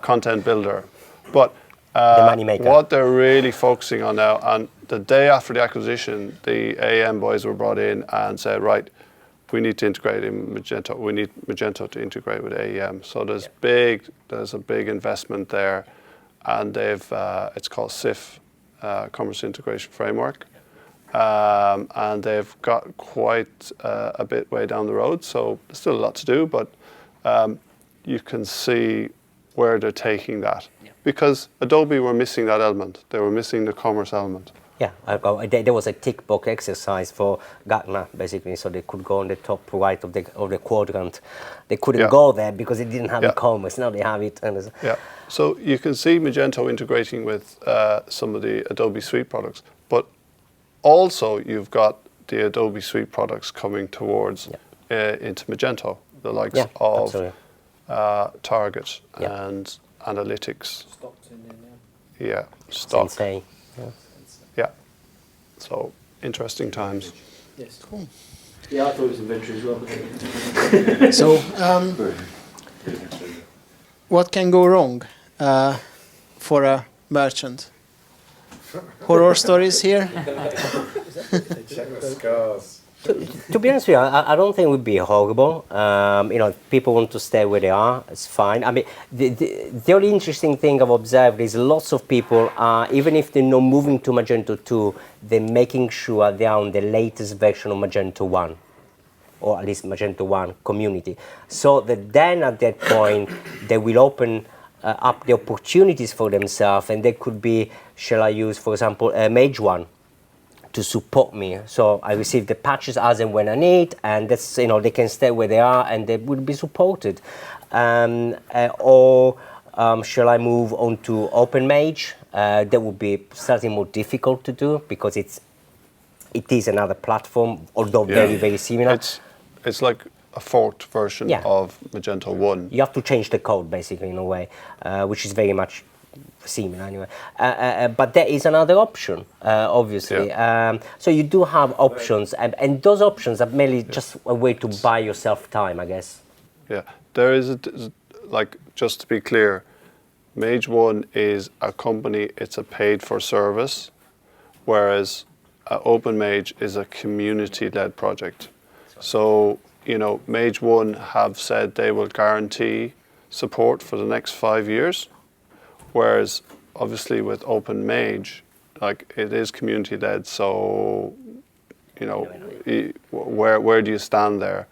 S3: content builder. But
S5: the money maker.
S3: What they're really focusing on now, and the day after the acquisition, the AEM boys were brought in and said, right, we need to integrate in Magento. We need Magento to integrate with AEM. So there's a big investment there, and they've it's called SIF, Commerce Integration Framework. And they've got quite a bit way down the road, so there's still a lot to do, but you can see where they're taking that. Because Adobe were missing that element. They were missing the commerce element.
S5: Yeah, there was a tick box exercise for Gartner, basically, so they could go on the top right of the quadrant. They couldn't go there because they didn't have e-commerce. Now they have it.
S3: So you can see Magento integrating with some of the Adobe Suite products, but also you've got the Adobe Suite products coming towards into Magento, the likes of Target and Analytics. Stock.
S5: Sensei.
S3: Yeah. So interesting times.
S2: Yes. Cool. Yeah, I thought it was inventory as well.
S1: So, what can go wrong for a merchant? Horror stories here?
S5: To be honest with you, I don't think it would be horrible. People want to stay where they are. It's fine. I mean, the only interesting thing I've observed is lots of people are, even if they're not moving to Magento 2, they're making sure they are on the latest version of Magento 1, or at least Magento 1 community. So that then at that point, they will open up the opportunities for themselves, and they could be, shall I use, for example, Mage 1 to support me. So I receive the patches as and when I need, and that's, they can stay where they are and they will be supported. Or shall I move on to OpenMage? That would be slightly more difficult to do because it is another platform, although very, very similar.
S3: It's like a forked version of Magento 1.
S5: You have to change the code basically in a way, which is very much similar anyway. But there is another option, obviously. So you do have options, and those options are mainly just a way to buy yourself time, I guess.
S3: Yeah, there is, just to be clear, Mage 1 is a company, it's a paid for service, whereas OpenMage is a community-led project. So, you know, Mage 1 have said they will guarantee support for the next 5 years, whereas obviously with OpenMage, like it is community-led, so, you know, where do you stand there?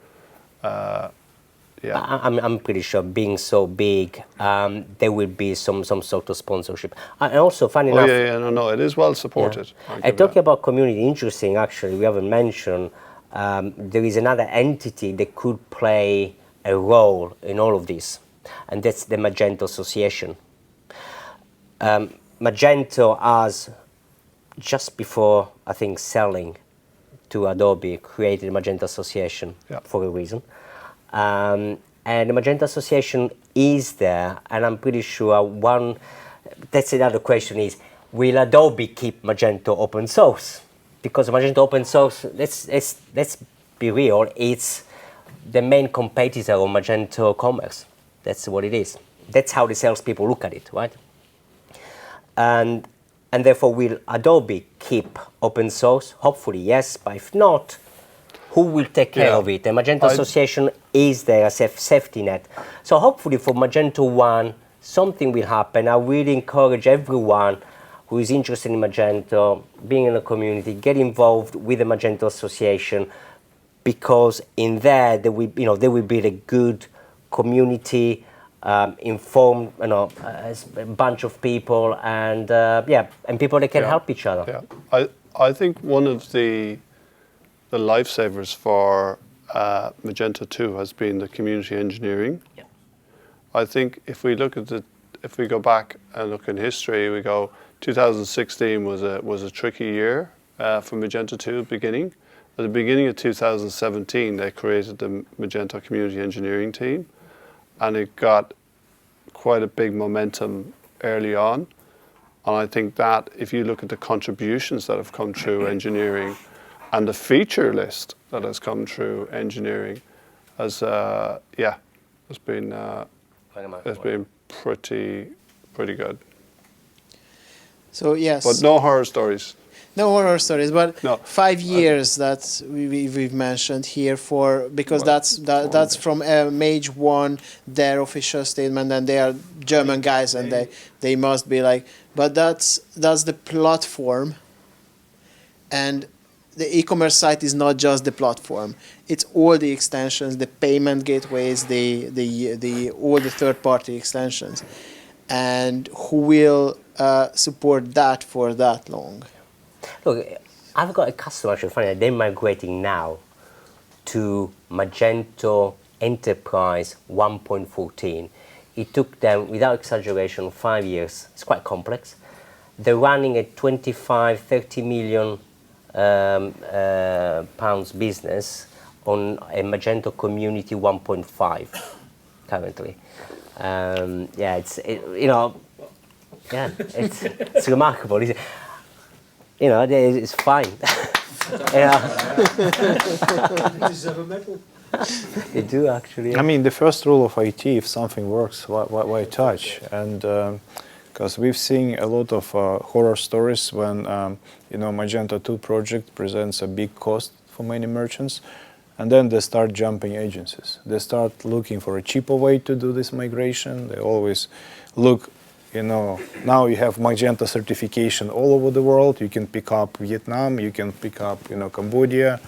S3: Yeah.
S5: I'm pretty sure being so big, there will be some sort of sponsorship. And also, funny enough...
S3: No, it is well supported.
S5: Yeah. Talking about community, interesting actually, we haven't mentioned, there is another entity that could play a role in all of this, and that's the Magento Association. Magento has, just before, I think, selling to Adobe, created a Magento Association for a reason. And the Magento Association is there, and I'm pretty sure that's another question is, will Adobe keep Magento open source? Because Magento open source, let's be real, it's the main competitor of Magento Commerce. That's what it is. That's how the salespeople look at it, right? And therefore, will Adobe keep open source? Hopefully, yes, but if not, who will take care of it? The Magento Association is there as a safety net. So hopefully for Magento 1, something will happen. I really encourage everyone who is interested in Magento, being in the community, get involved with the Magento Association, because in there will be a good community, informed, a bunch of people, and and people that can help each other.
S3: Yeah, I think one of the lifesavers for Magento 2 has been the community engineering.
S5: Yeah.
S3: I think if we go back and look in history, we go 2016 was a tricky year for Magento 2 beginning. At the beginning of 2017, they created the Magento community engineering team, and it got quite a big momentum early on. And I think that if you look at the contributions that have come through engineering, and the feature list that has come through engineering has been pretty good.
S1: So yes.
S3: But no horror stories.
S1: No horror stories, but
S3: no.
S1: 5 years that we've mentioned here because that's from Mage 1, their official statement, and they are German guys, and they must be like, but that's the platform, and the e-commerce site is not just the platform. It's all the extensions, the payment gateways, the all the third-party extensions, and who will support that for that long?
S5: Look, I've got a customer actually funny. They're migrating now to Magento Enterprise 1.14. It took them, without exaggeration, 5 years. It's quite complex. They're running a 25-30 million pounds business on a Magento Community 1.5 currently. It's remarkable. It's fine. They do actually.
S6: I mean, the first rule of IT: if something works, why touch? And because we've seen a lot of horror stories when Magento 2 project presents a big cost for many merchants, and then they start jumping agencies. They start looking for a cheaper way to do this migration. They always look, now you have Magento certification all over the world. You can pick up Vietnam, you can pick up, Cambodia,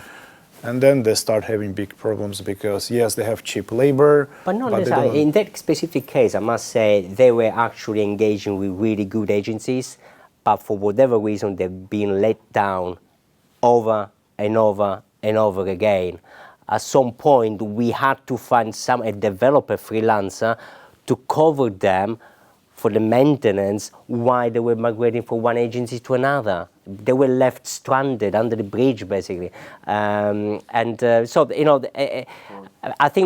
S6: and then they start having big problems because, yes, they have cheap labor.
S5: But not necessarily. In that specific case, I must say, they were actually engaging with really good agencies, but for whatever reason, they've been let down over and over and over again. At some point, we had to find a developer freelancer to cover them for the maintenance while they were migrating from one agency to another. They were left stranded under the bridge, basically. I think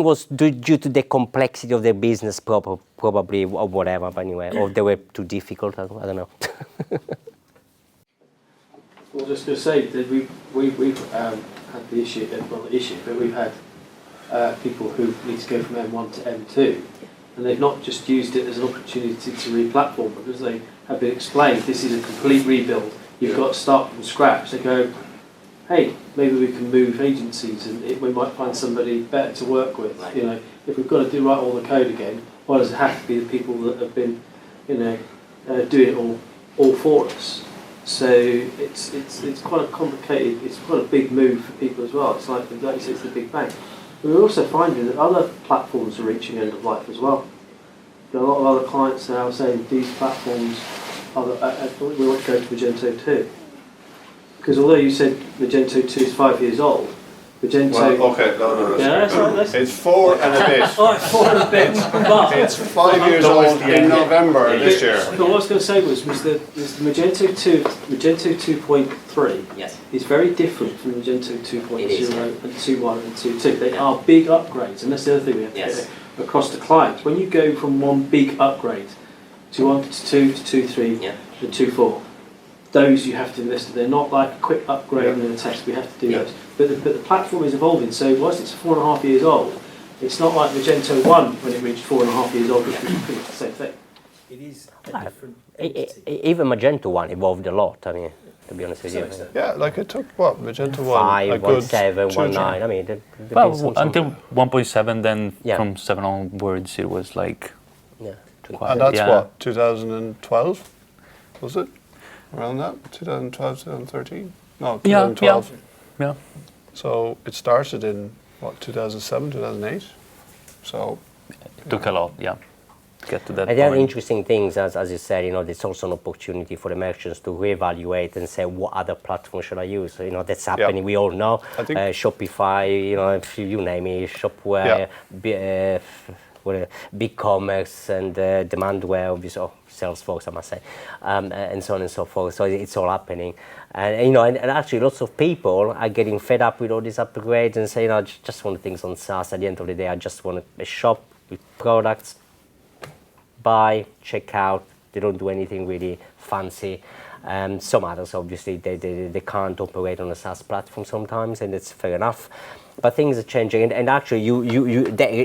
S5: it was due to the complexity of their business, probably, or whatever, but anyway, or they were too difficult, I don't know.
S2: Well, just to say that we've had the issue, but we've had people who need to go from M1 to M2, and they've not just used it as an opportunity to re-platform, because they have been explained this is a complete rebuild. You've got to start from scratch. They go, hey, maybe we can move agencies and we might find somebody better to work with.
S5: Right.
S2: You know, if we've got to write all the code again, why does it have to be the people that have been, you know, doing it all for us? So it's quite a complicated, it's quite a big move for people as well. It's like you say, it's the big bang. But we're also finding that other platforms are reaching end of life as well. There are a lot of other clients now saying these platforms, we want to go to Magento 2. Because although you said Magento 2 is 5 years old, Magento...
S3: Well, okay, no.
S2: Yeah, that's right.
S3: It's 4 and a bit.
S2: Oh, it's 4 and a bit. But
S3: It's 5 years old in November this year.
S2: But what I was going to say was the Magento 2, Magento 2.3
S5: Yes.
S2: is very different from Magento 2.0
S5: It is, yeah.
S2: and 2.1 and 2.2. They are big upgrades, and that's the other thing we have to
S5: Yes.
S2: get across to clients. When you go from one big upgrade to 1 to 2 to 2.3
S5: Yeah.
S2: to 2.4, those you have to invest in. They're not like a quick upgrade and a test. We have to do
S5: Yeah.
S2: those. But the platform is evolving. So whilst it's 4.5 years old, it's not like Magento 1 when it reached 4.5 years old, which was pretty much the same thing. It is a different entity.
S5: Even Magento 1 evolved a lot, I mean, to be honest with you.
S3: Yeah, like it took what, Magento 1?
S5: 5,
S3: a good
S5: 1.7,
S3: 2,
S5: 1.9, I mean, there've been
S4: Well,
S5: some-
S4: until 1.7, then
S5: Yeah.
S4: from 7 onwards, it was like
S5: Yeah.
S3: And that's
S4: Yeah.
S3: what, 2012? Was it? Around that? 2012, 2013? No,
S4: Yeah,
S3: 2012.
S4: yeah.
S3: So it started in, what, 2007, 2008? So,
S4: It took a lot, yeah, to get to that
S5: And the other
S4: point.
S5: interesting things, as you said, you know, there's also an opportunity for the merchants to reevaluate and say, what other platform should I use? So, you know, that's happening. We all know.
S3: I think-
S5: Shopify, you know, if you name it, Shopware, BigCommerce, and Demandware, obviously, Salesforce, I must say, and so on and so forth. So it's all happening. And, you know, and actually lots of people are getting fed up with all these upgrades and say, you know, I just want things on SaaS. At the end of the day, I just want a shop with products, buy, check out. They don't do anything really fancy. Some others, obviously, they can't operate on a SaaS platform sometimes, and it's fair enough. But things are changing, and actually,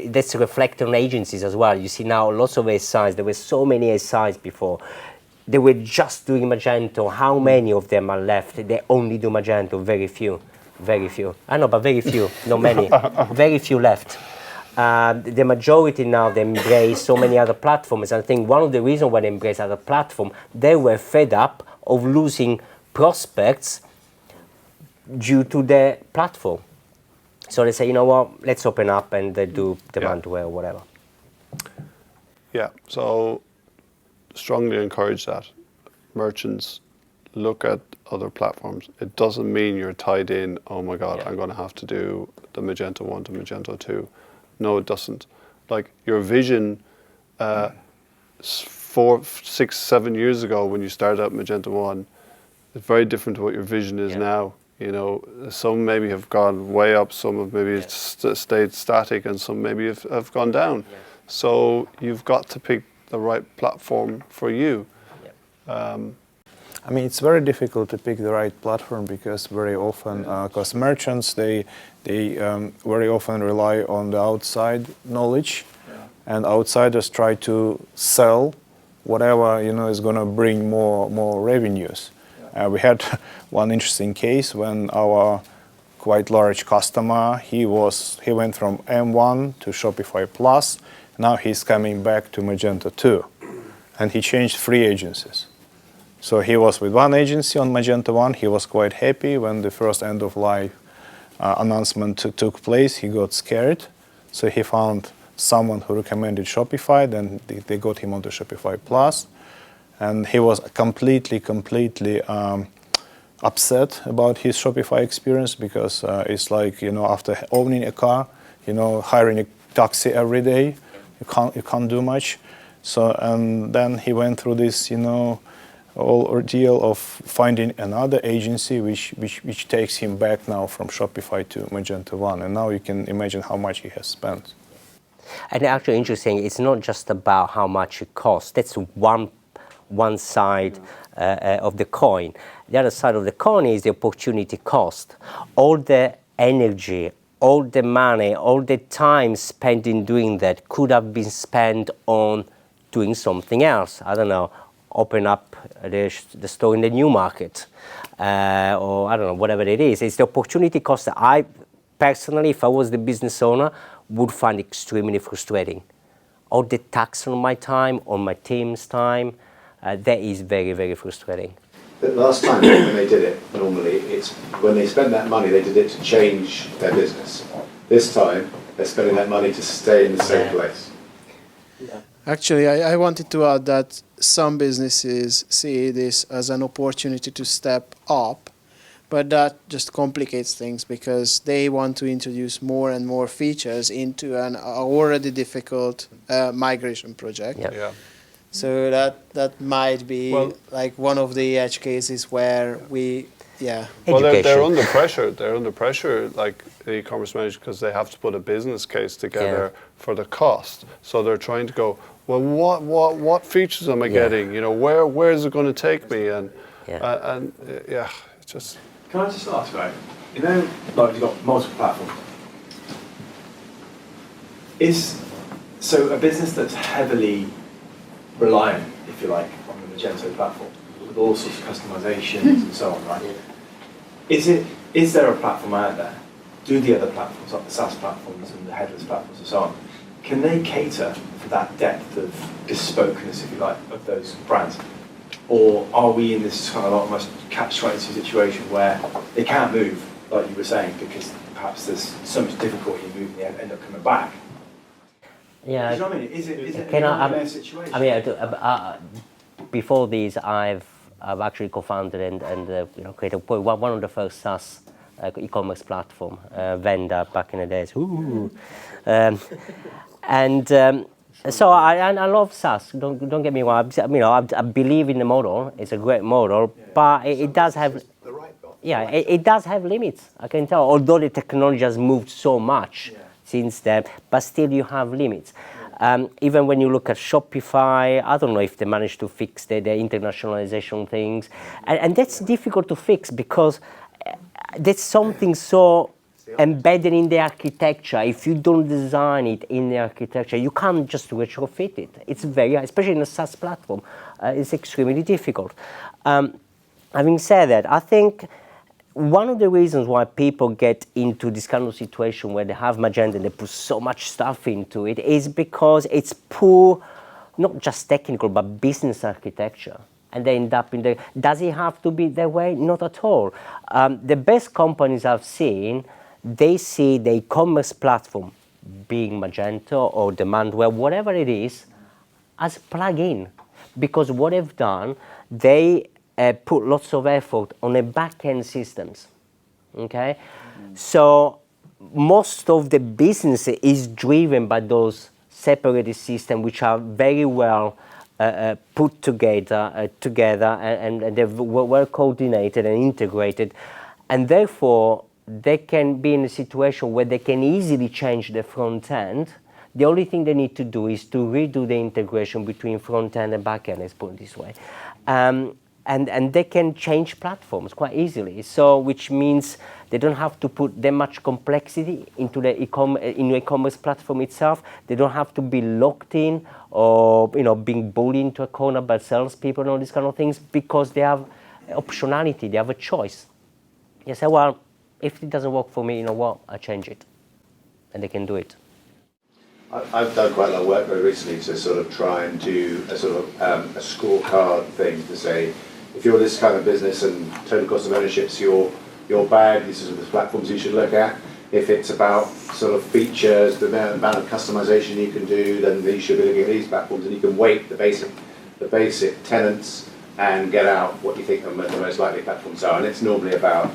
S5: that's reflected on agencies as well. You see now lots of SIs. There were so many SIs before. They were just doing Magento. How many of them are left? They only do Magento. Very few. Very few. I know, but very few. Not many. Very few left. The majority now, they embrace so many other platforms. And I think one of the reasons why they embrace other platforms, they were fed up of losing prospects due to the platform. So they say, you know what, let's open up and do Demandware or whatever.
S3: yeah, so strongly encourage that. Merchants, look at other platforms. It doesn't mean you're tied in, oh my God, I'm going to have to do the Magento 1 to Magento 2. No, it doesn't. Like your vision 4, 6, 7 years ago when you started out Magento 1 is very different to what your vision is now. You know, some maybe have gone way up, some have maybe stayed static, and some maybe have gone down. So you've got to pick the right platform for you.
S6: I mean, it's very difficult to pick the right platform because very often, because merchants, they very often rely on the outside knowledge, and outsiders try to sell whatever, you know, is going to bring more revenues. We had one interesting case when our quite large customer, he went from M1 to Shopify Plus. Now he's coming back to Magento 2, and he changed 3 agencies. So he was with one agency on Magento 1. He was quite happy when the first end of life announcement took place. He got scared, so he found someone who recommended Shopify. Then they got him onto Shopify Plus. And he was completely upset about his Shopify experience because it's like, you know, after owning a car, you know, hiring a taxi every day, you can't do much. So and then he went through this, you know, whole ordeal of finding another agency which takes him back now from Shopify to Magento 1. And now you can imagine how much he has spent.
S5: And actually interesting, it's not just about how much it costs. That's one side of the coin. The other side of the coin is the opportunity cost. All the energy, all the money, all the time spent in doing that could have been spent on doing something else. I don't know, open up the store in the new market, or I don't know, whatever it is. It's the opportunity cost that I personally, if I was the business owner, would find extremely frustrating. All the tax on my time, on my team's time, that is very, very frustrating.
S7: The last time when they did it, normally, it's when they spent that money, they did it to change their business. This time, they're spending that money to stay in the same place.
S1: Actually, I wanted to add that some businesses see this as an opportunity to step up, but that just complicates things because they want to introduce more and more features into an already difficult migration project.
S5: Yep.
S3: Yeah.
S1: So that might be like one of the edge cases where we,
S3: Well, they're
S5: Education.
S3: under pressure. They're under pressure, like the e-commerce manager, because they have to put a business case together for the cost. So they're trying to go, well, what features am I getting? You know, where is it going to take me? And it's just.
S10: Can I just ask, right? You know, like you've got multiple platforms. So a business that's heavily reliant, if you like, on the Magento platform, with all sorts of customizations and so on, right? Is there a platform out there? Do the other platforms, like the SaaS platforms and the headless platforms and so on, can they cater for that depth of bespokeness, if you like, of those brands? Or are we in this kind of almost catch-22 situation where they can't move, like you were saying, because perhaps there's so much difficulty in moving, they end up coming back?
S5: Yeah.
S10: Do you know what I mean? Is it
S5: Can
S10: a
S5: I-
S10: nightmare situation?
S5: I mean, before these, I've actually co-founded and created one of the first SaaS e-commerce platform vendor back in the days. Ooh. So I love SaaS. Don't get me wrong. I believe in the model. It's a great model, but it does have. It does have limits. I can tell. Although the technology has moved so much since then, but still you have limits. Even when you look at Shopify, I don't know if they managed to fix the internationalization things, and that's difficult to fix because that's something so embedded in the architecture. If you don't design it in the architecture, you can't just retrofit it. It's especially in a SaaS platform, it's extremely difficult. Having said that, I think one of the reasons why people get into this kind of situation where they have Magento and they put so much stuff into it is because it's poor, not just technical, but business architecture. And they end up does it have to be that way? Not at all. The best companies I've seen, they see the e-commerce platform, being Magento or Demandware, whatever it is, as a plug-in. Because what they've done, they put lots of effort on the back-end systems, okay? So most of the business is driven by those separated systems which are very well put together and they're well coordinated and integrated, and therefore they can be in a situation where they can easily change the front end. The only thing they need to do is to redo the integration between front end and back end, let's put it this way. And they can change platforms quite easily. So, which means they don't have to put that much complexity into the e-commerce platform itself. They don't have to be locked in or being bullied into a corner by salespeople and all these kind of things, because they have optionality. They have a choice. You say, well, if it doesn't work for me, you know what? I change it, and they can do it.
S7: I've done quite a lot of work very recently to sort of try and do a sort of a scorecard thing to say, if you're this kind of business and total cost of ownership's your bag, these are the platforms you should look at. If it's about sort of features, the amount of customization you can do, then you should be looking at these platforms, and you can weight the basic tenants and get out what you think the most likely platforms are. And it's normally about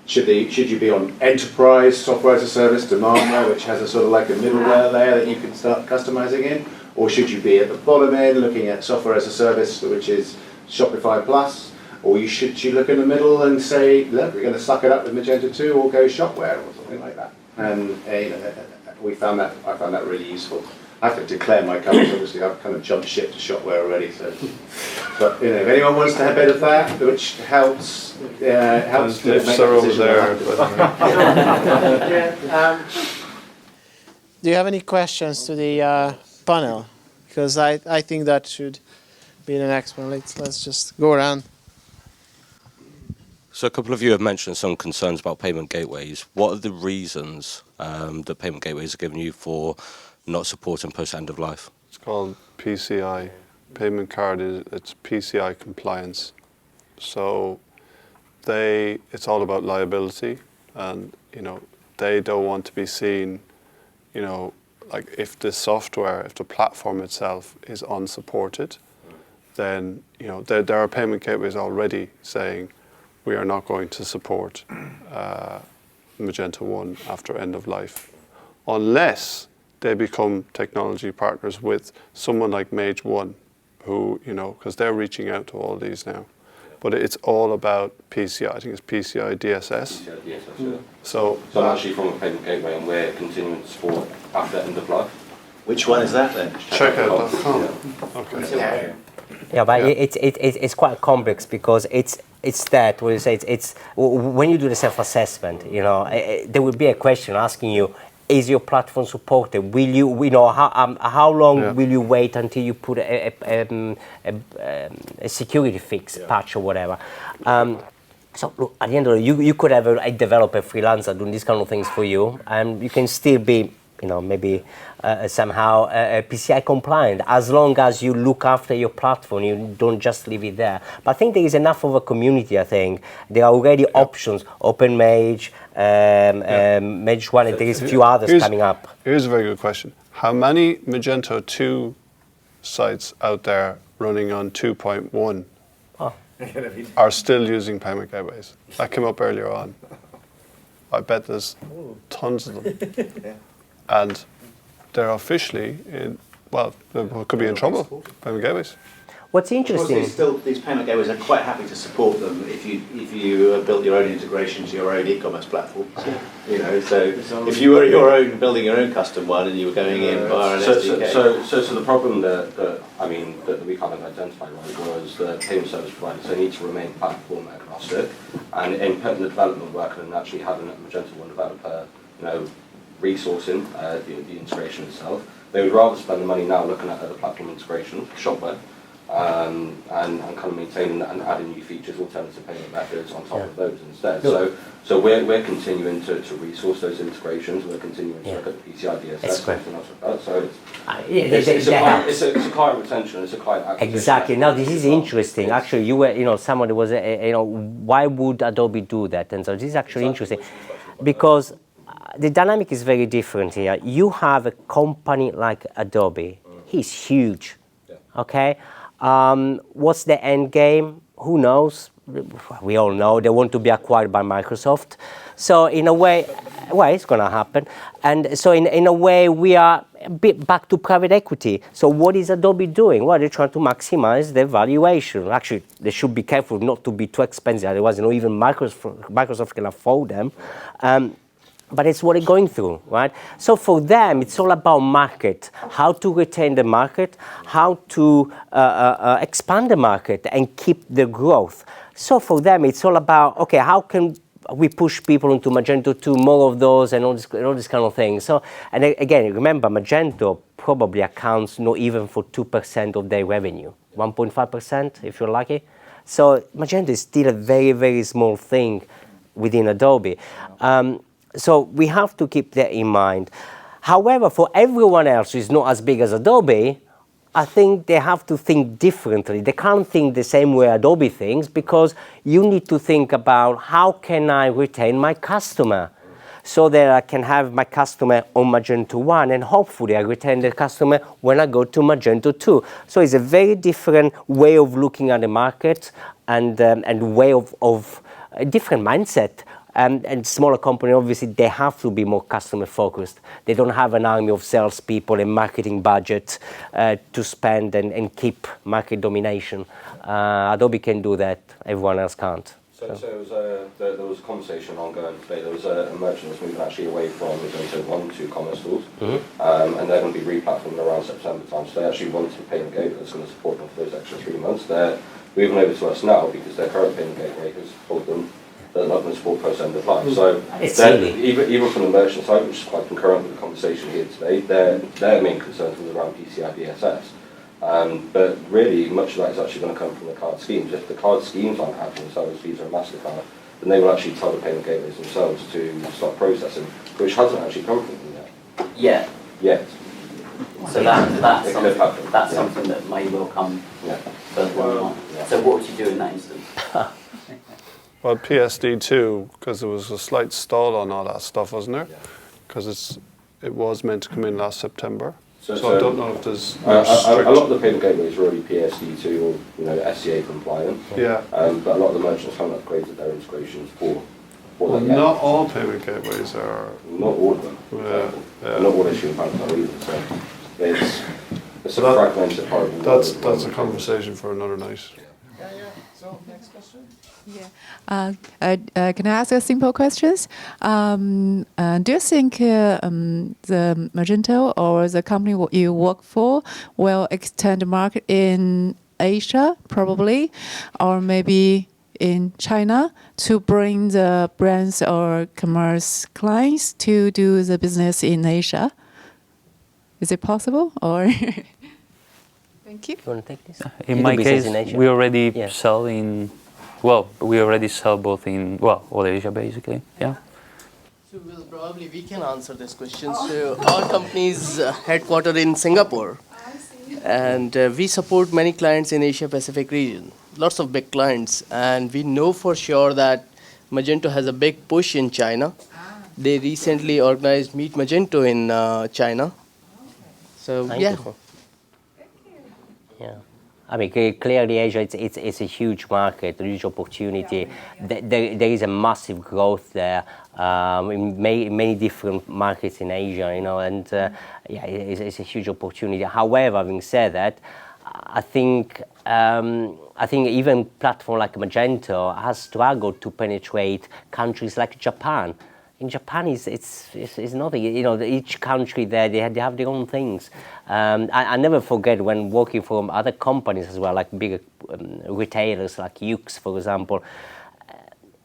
S7: should you be on enterprise software as a service, Demandware, which has a sort of like a middleware layer that you can start customizing in, or should you be at the bottom end looking at software as a service, which is Shopify Plus, or should you look in the middle and say, look, we're going to suck it up with Magento 2 or go Shopware or something like that. And I found that really useful. I have to declare my colours, obviously. I've kind of jumped ship to Shopware already. So, but if anyone wants to have a bit of that, which helps to make a decision there.
S1: Do you have any questions to the panel? Because I think that should being an expert. Let's just go around.
S11: So a couple of you have mentioned some concerns about payment gateways. What are the reasons that payment gateways are giving you for not supporting post end of life?
S3: It's called PCI. Payment card it's PCI compliance. So it's all about liability, and they don't want to be seen, like if the software, if the platform itself is unsupported, then there are payment gateways already saying we are not going to support Magento 1 after end of life, unless they become technology partners with someone like Mage 1, who, because they're reaching out to all these now. But it's all about PCI. I think it's PCI DSS.
S11: PCI DSS, yeah.
S3: So
S11: I'm actually from a payment gateway, and we're continuing to support after end of life.
S8: Which one is that then?
S3: Checkout.com.
S11: Yeah.
S3: Okay.
S5: Yeah, but it's quite complex because it's that what you say. It's when you do the self-assessment, there will be a question asking you, is your platform supported? Will you, how long will you wait until you put a security fix patch or whatever? So look, at the end of the day, you could have a developer freelancer doing these kind of things for you, and you can still be, maybe somehow PCI compliant, as long as you look after your platform, you don't just leave it there. But I think there is enough of a community, I think. There are already options, OpenMage, Mage 1, and there is a few others coming up.
S3: Here's a very good question. How many Magento 2 sites out there running on 2.1 are still using payment gateways? That came up earlier on. I bet there's tons of them. And they're officially they could be in trouble, payment gateways.
S5: What's interesting?
S8: Of course, these payment gateways are quite happy to support them if you built your own integration to your own e-commerce platform. So if you were building your own custom one and you were going in via an SDK.
S11: So the problem that we kind of identified was the payment service providers. They need to remain platform agnostic, and in putting the development work and actually having a Magento 1 developer, resourcing the integration itself. They would rather spend the money now looking at the platform integration, shopware, and kind of maintaining and adding new features, alternative payment methods on top of those instead. So we're continuing to resource those integrations. We're continuing to look at the PCI DSS and else like that. So it's a client retention. It's a client acquisition.
S5: Exactly. Now this is interesting. Actually, you were someone was why would Adobe do that? And so this is actually interesting because the dynamic is very different here. You have a company like Adobe. He's huge. Okay. What's the end game? Who knows? We all know they want to be acquired by Microsoft. So in a way, it's going to happen. And so in a way, we are a bit back to private equity. So what is Adobe doing? Well, they're trying to maximize their valuation. Actually, they should be careful not to be too expensive. Otherwise, even Microsoft can afford them. But it's what they're going through, right? So for them, it's all about market, how to retain the market, how to expand the market and keep the growth. So for them, it's all about, okay, how can we push people into Magento 2, more of those and all this kind of thing. So, and again, remember, Magento probably accounts not even for 2% of their revenue, 1.5% if you're lucky. So Magento is still a very, very small thing within Adobe. So we have to keep that in mind. However, for everyone else who is not as big as Adobe, I think they have to think differently. They can't think the same way Adobe thinks because you need to think about how can I retain my customer so that I can have my customer on Magento 1 and hopefully I retain the customer when I go to Magento 2. So it's a very different way of looking at the market and way of a different mindset. And smaller companies, obviously, they have to be more customer focused. They don't have an army of salespeople and marketing budget to spend and keep market domination. Adobe can do that, everyone else can't.
S11: So there was a conversation ongoing today. There was a merchant that's moving actually away from Magento 1 to commerce tools, and they're going to be replatformed around September time. So they actually wanted a payment gateway that's going to support them for those extra 3 months. They're moving over to us now because their current payment gateway has told them they're not going to support post end of life. So even from the merchant side, which is quite concurrent with the conversation here today, their main concerns was around PCI DSS. But really, much of that is actually going to come from the card schemes. If the card schemes aren't happy themselves, Visa and MasterCard, then they will actually tell the payment gateways themselves to start processing, which hasn't actually come from them yet. Yet.
S12: So that's something that may well come further down the line. So what would you do in that instance?
S3: Well, PSD2, because there was a slight stall on all that stuff, wasn't there? Because it was meant to come in last September. So I don't know if there's
S11: a lot of the payment gateways are already PSD2 or SCA compliant.
S3: Yeah.
S11: But a lot of the merchants haven't upgraded their integrations for
S3: well,
S11: that yet.
S3: not all payment gateways are.
S11: Not all of them.
S3: Yeah.
S11: Not all issuing banks are either. So it's a fragmented part of the world.
S3: That's a conversation for another night.
S1: Yeah. So next question.
S13: Yeah. Can I ask a simple question? Do you think the Magento or the company you work for will extend the market in Asia, probably, or maybe in China, to bring the brands or commerce clients to do the business in Asia? Is it possible, or? Thank you.
S5: You want to take this?
S4: In my case, we already sell in. Well, we already sell both in all Asia basically. Yeah.
S14: So probably we can answer this question. So our company is headquartered in Singapore, and we support many clients in Asia Pacific region. Lots of big clients, and we know for sure that Magento has a big push in China. They recently organized Meet Magento in China. So yeah.
S5: Yeah. I mean, clearly Asia, it's a huge market, a huge opportunity. There is a massive growth there in many different markets in Asia, and it's a huge opportunity. However, having said that, I think even platform like Magento has struggled to penetrate countries like Japan. In Japan, it's nothing. Each country there, they have their own things. I never forget when working for other companies as well, like bigger retailers like Yux, for example,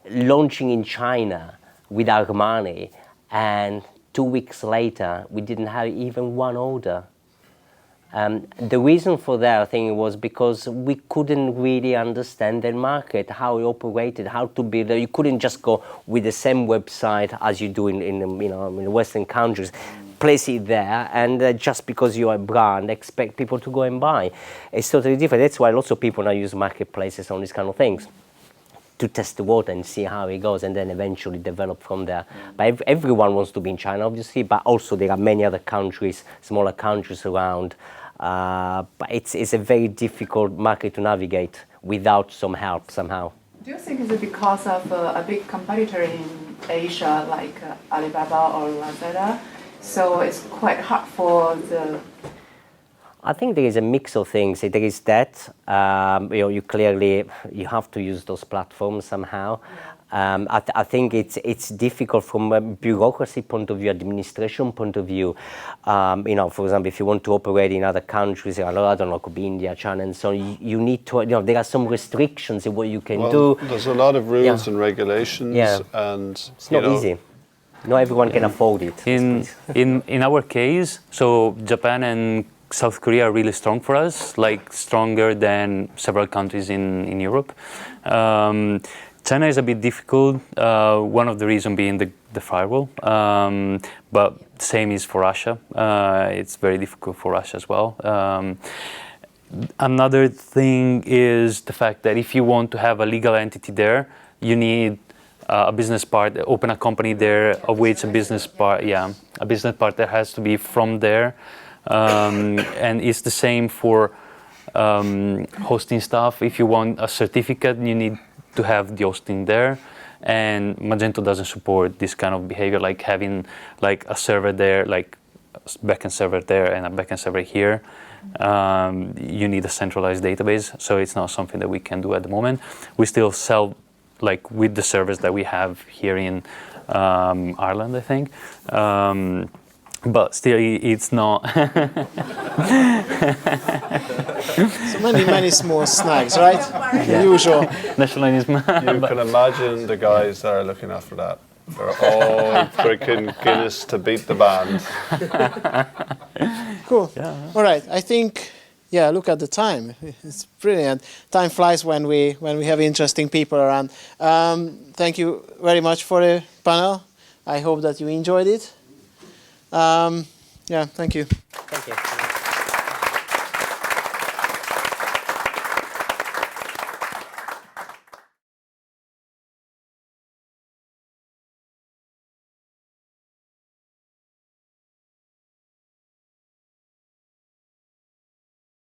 S5: launching in China with our money, and 2 weeks later, we didn't have even one order. The reason for that, I think, was because we couldn't really understand the market, how it operated, how to build it. You couldn't just go with the same website as you do in Western countries, place it there, and just because you're a brand, expect people to go and buy. It's totally different. That's why lots of people now use marketplaces on these kind of things, to test the water and see how it goes, and then eventually develop from there. But everyone wants to be in China, obviously, but also there are many other countries, smaller countries around. But it's a very difficult market to navigate without some help somehow.
S13: Do you think it's because of a big competitor in Asia like Alibaba or Lazada? So it's quite hard for the...
S5: I think there is a mix of things. There is that, you have to use those platforms somehow. I think it's difficult from a bureaucracy point of view, administration point of view. For example, if you want to operate in other countries, I don't know, could be India, China, and so on, you need to, there are some restrictions in what you can do.
S3: There's a lot of rules and regulations, and
S5: it's not easy. Not everyone can afford it.
S4: In our case, so Japan and South Korea are really strong for us, like stronger than several countries in Europe. China is a bit difficult, one of the reasons being the firewall, but same is for Russia. It's very difficult for Russia as well. Another thing is the fact that if you want to have a legal entity there, you need a business part, open a company there, of which a business partner has to be from there. And it's the same for hosting stuff. If you want a certificate, you need to have the hosting there, and Magento doesn't support this kind of behavior, like having like a server there, like a backend server there and a backend server here. You need a centralized database, so it's not something that we can do at the moment. We still sell like with the servers that we have here in Ireland, I think. But still, it's not.
S1: So many small snags, right? The usual.
S4: Nationalism.
S3: You can imagine the guys that are looking after that. They're all freaking Guinness to beat the band.
S1: Cool. Yeah. All right. I think Yeah, look at the time. It's brilliant. Time flies when we have interesting people around. Thank you very much for the panel. I hope that you enjoyed it. Yeah, thank you.
S5: Thank you.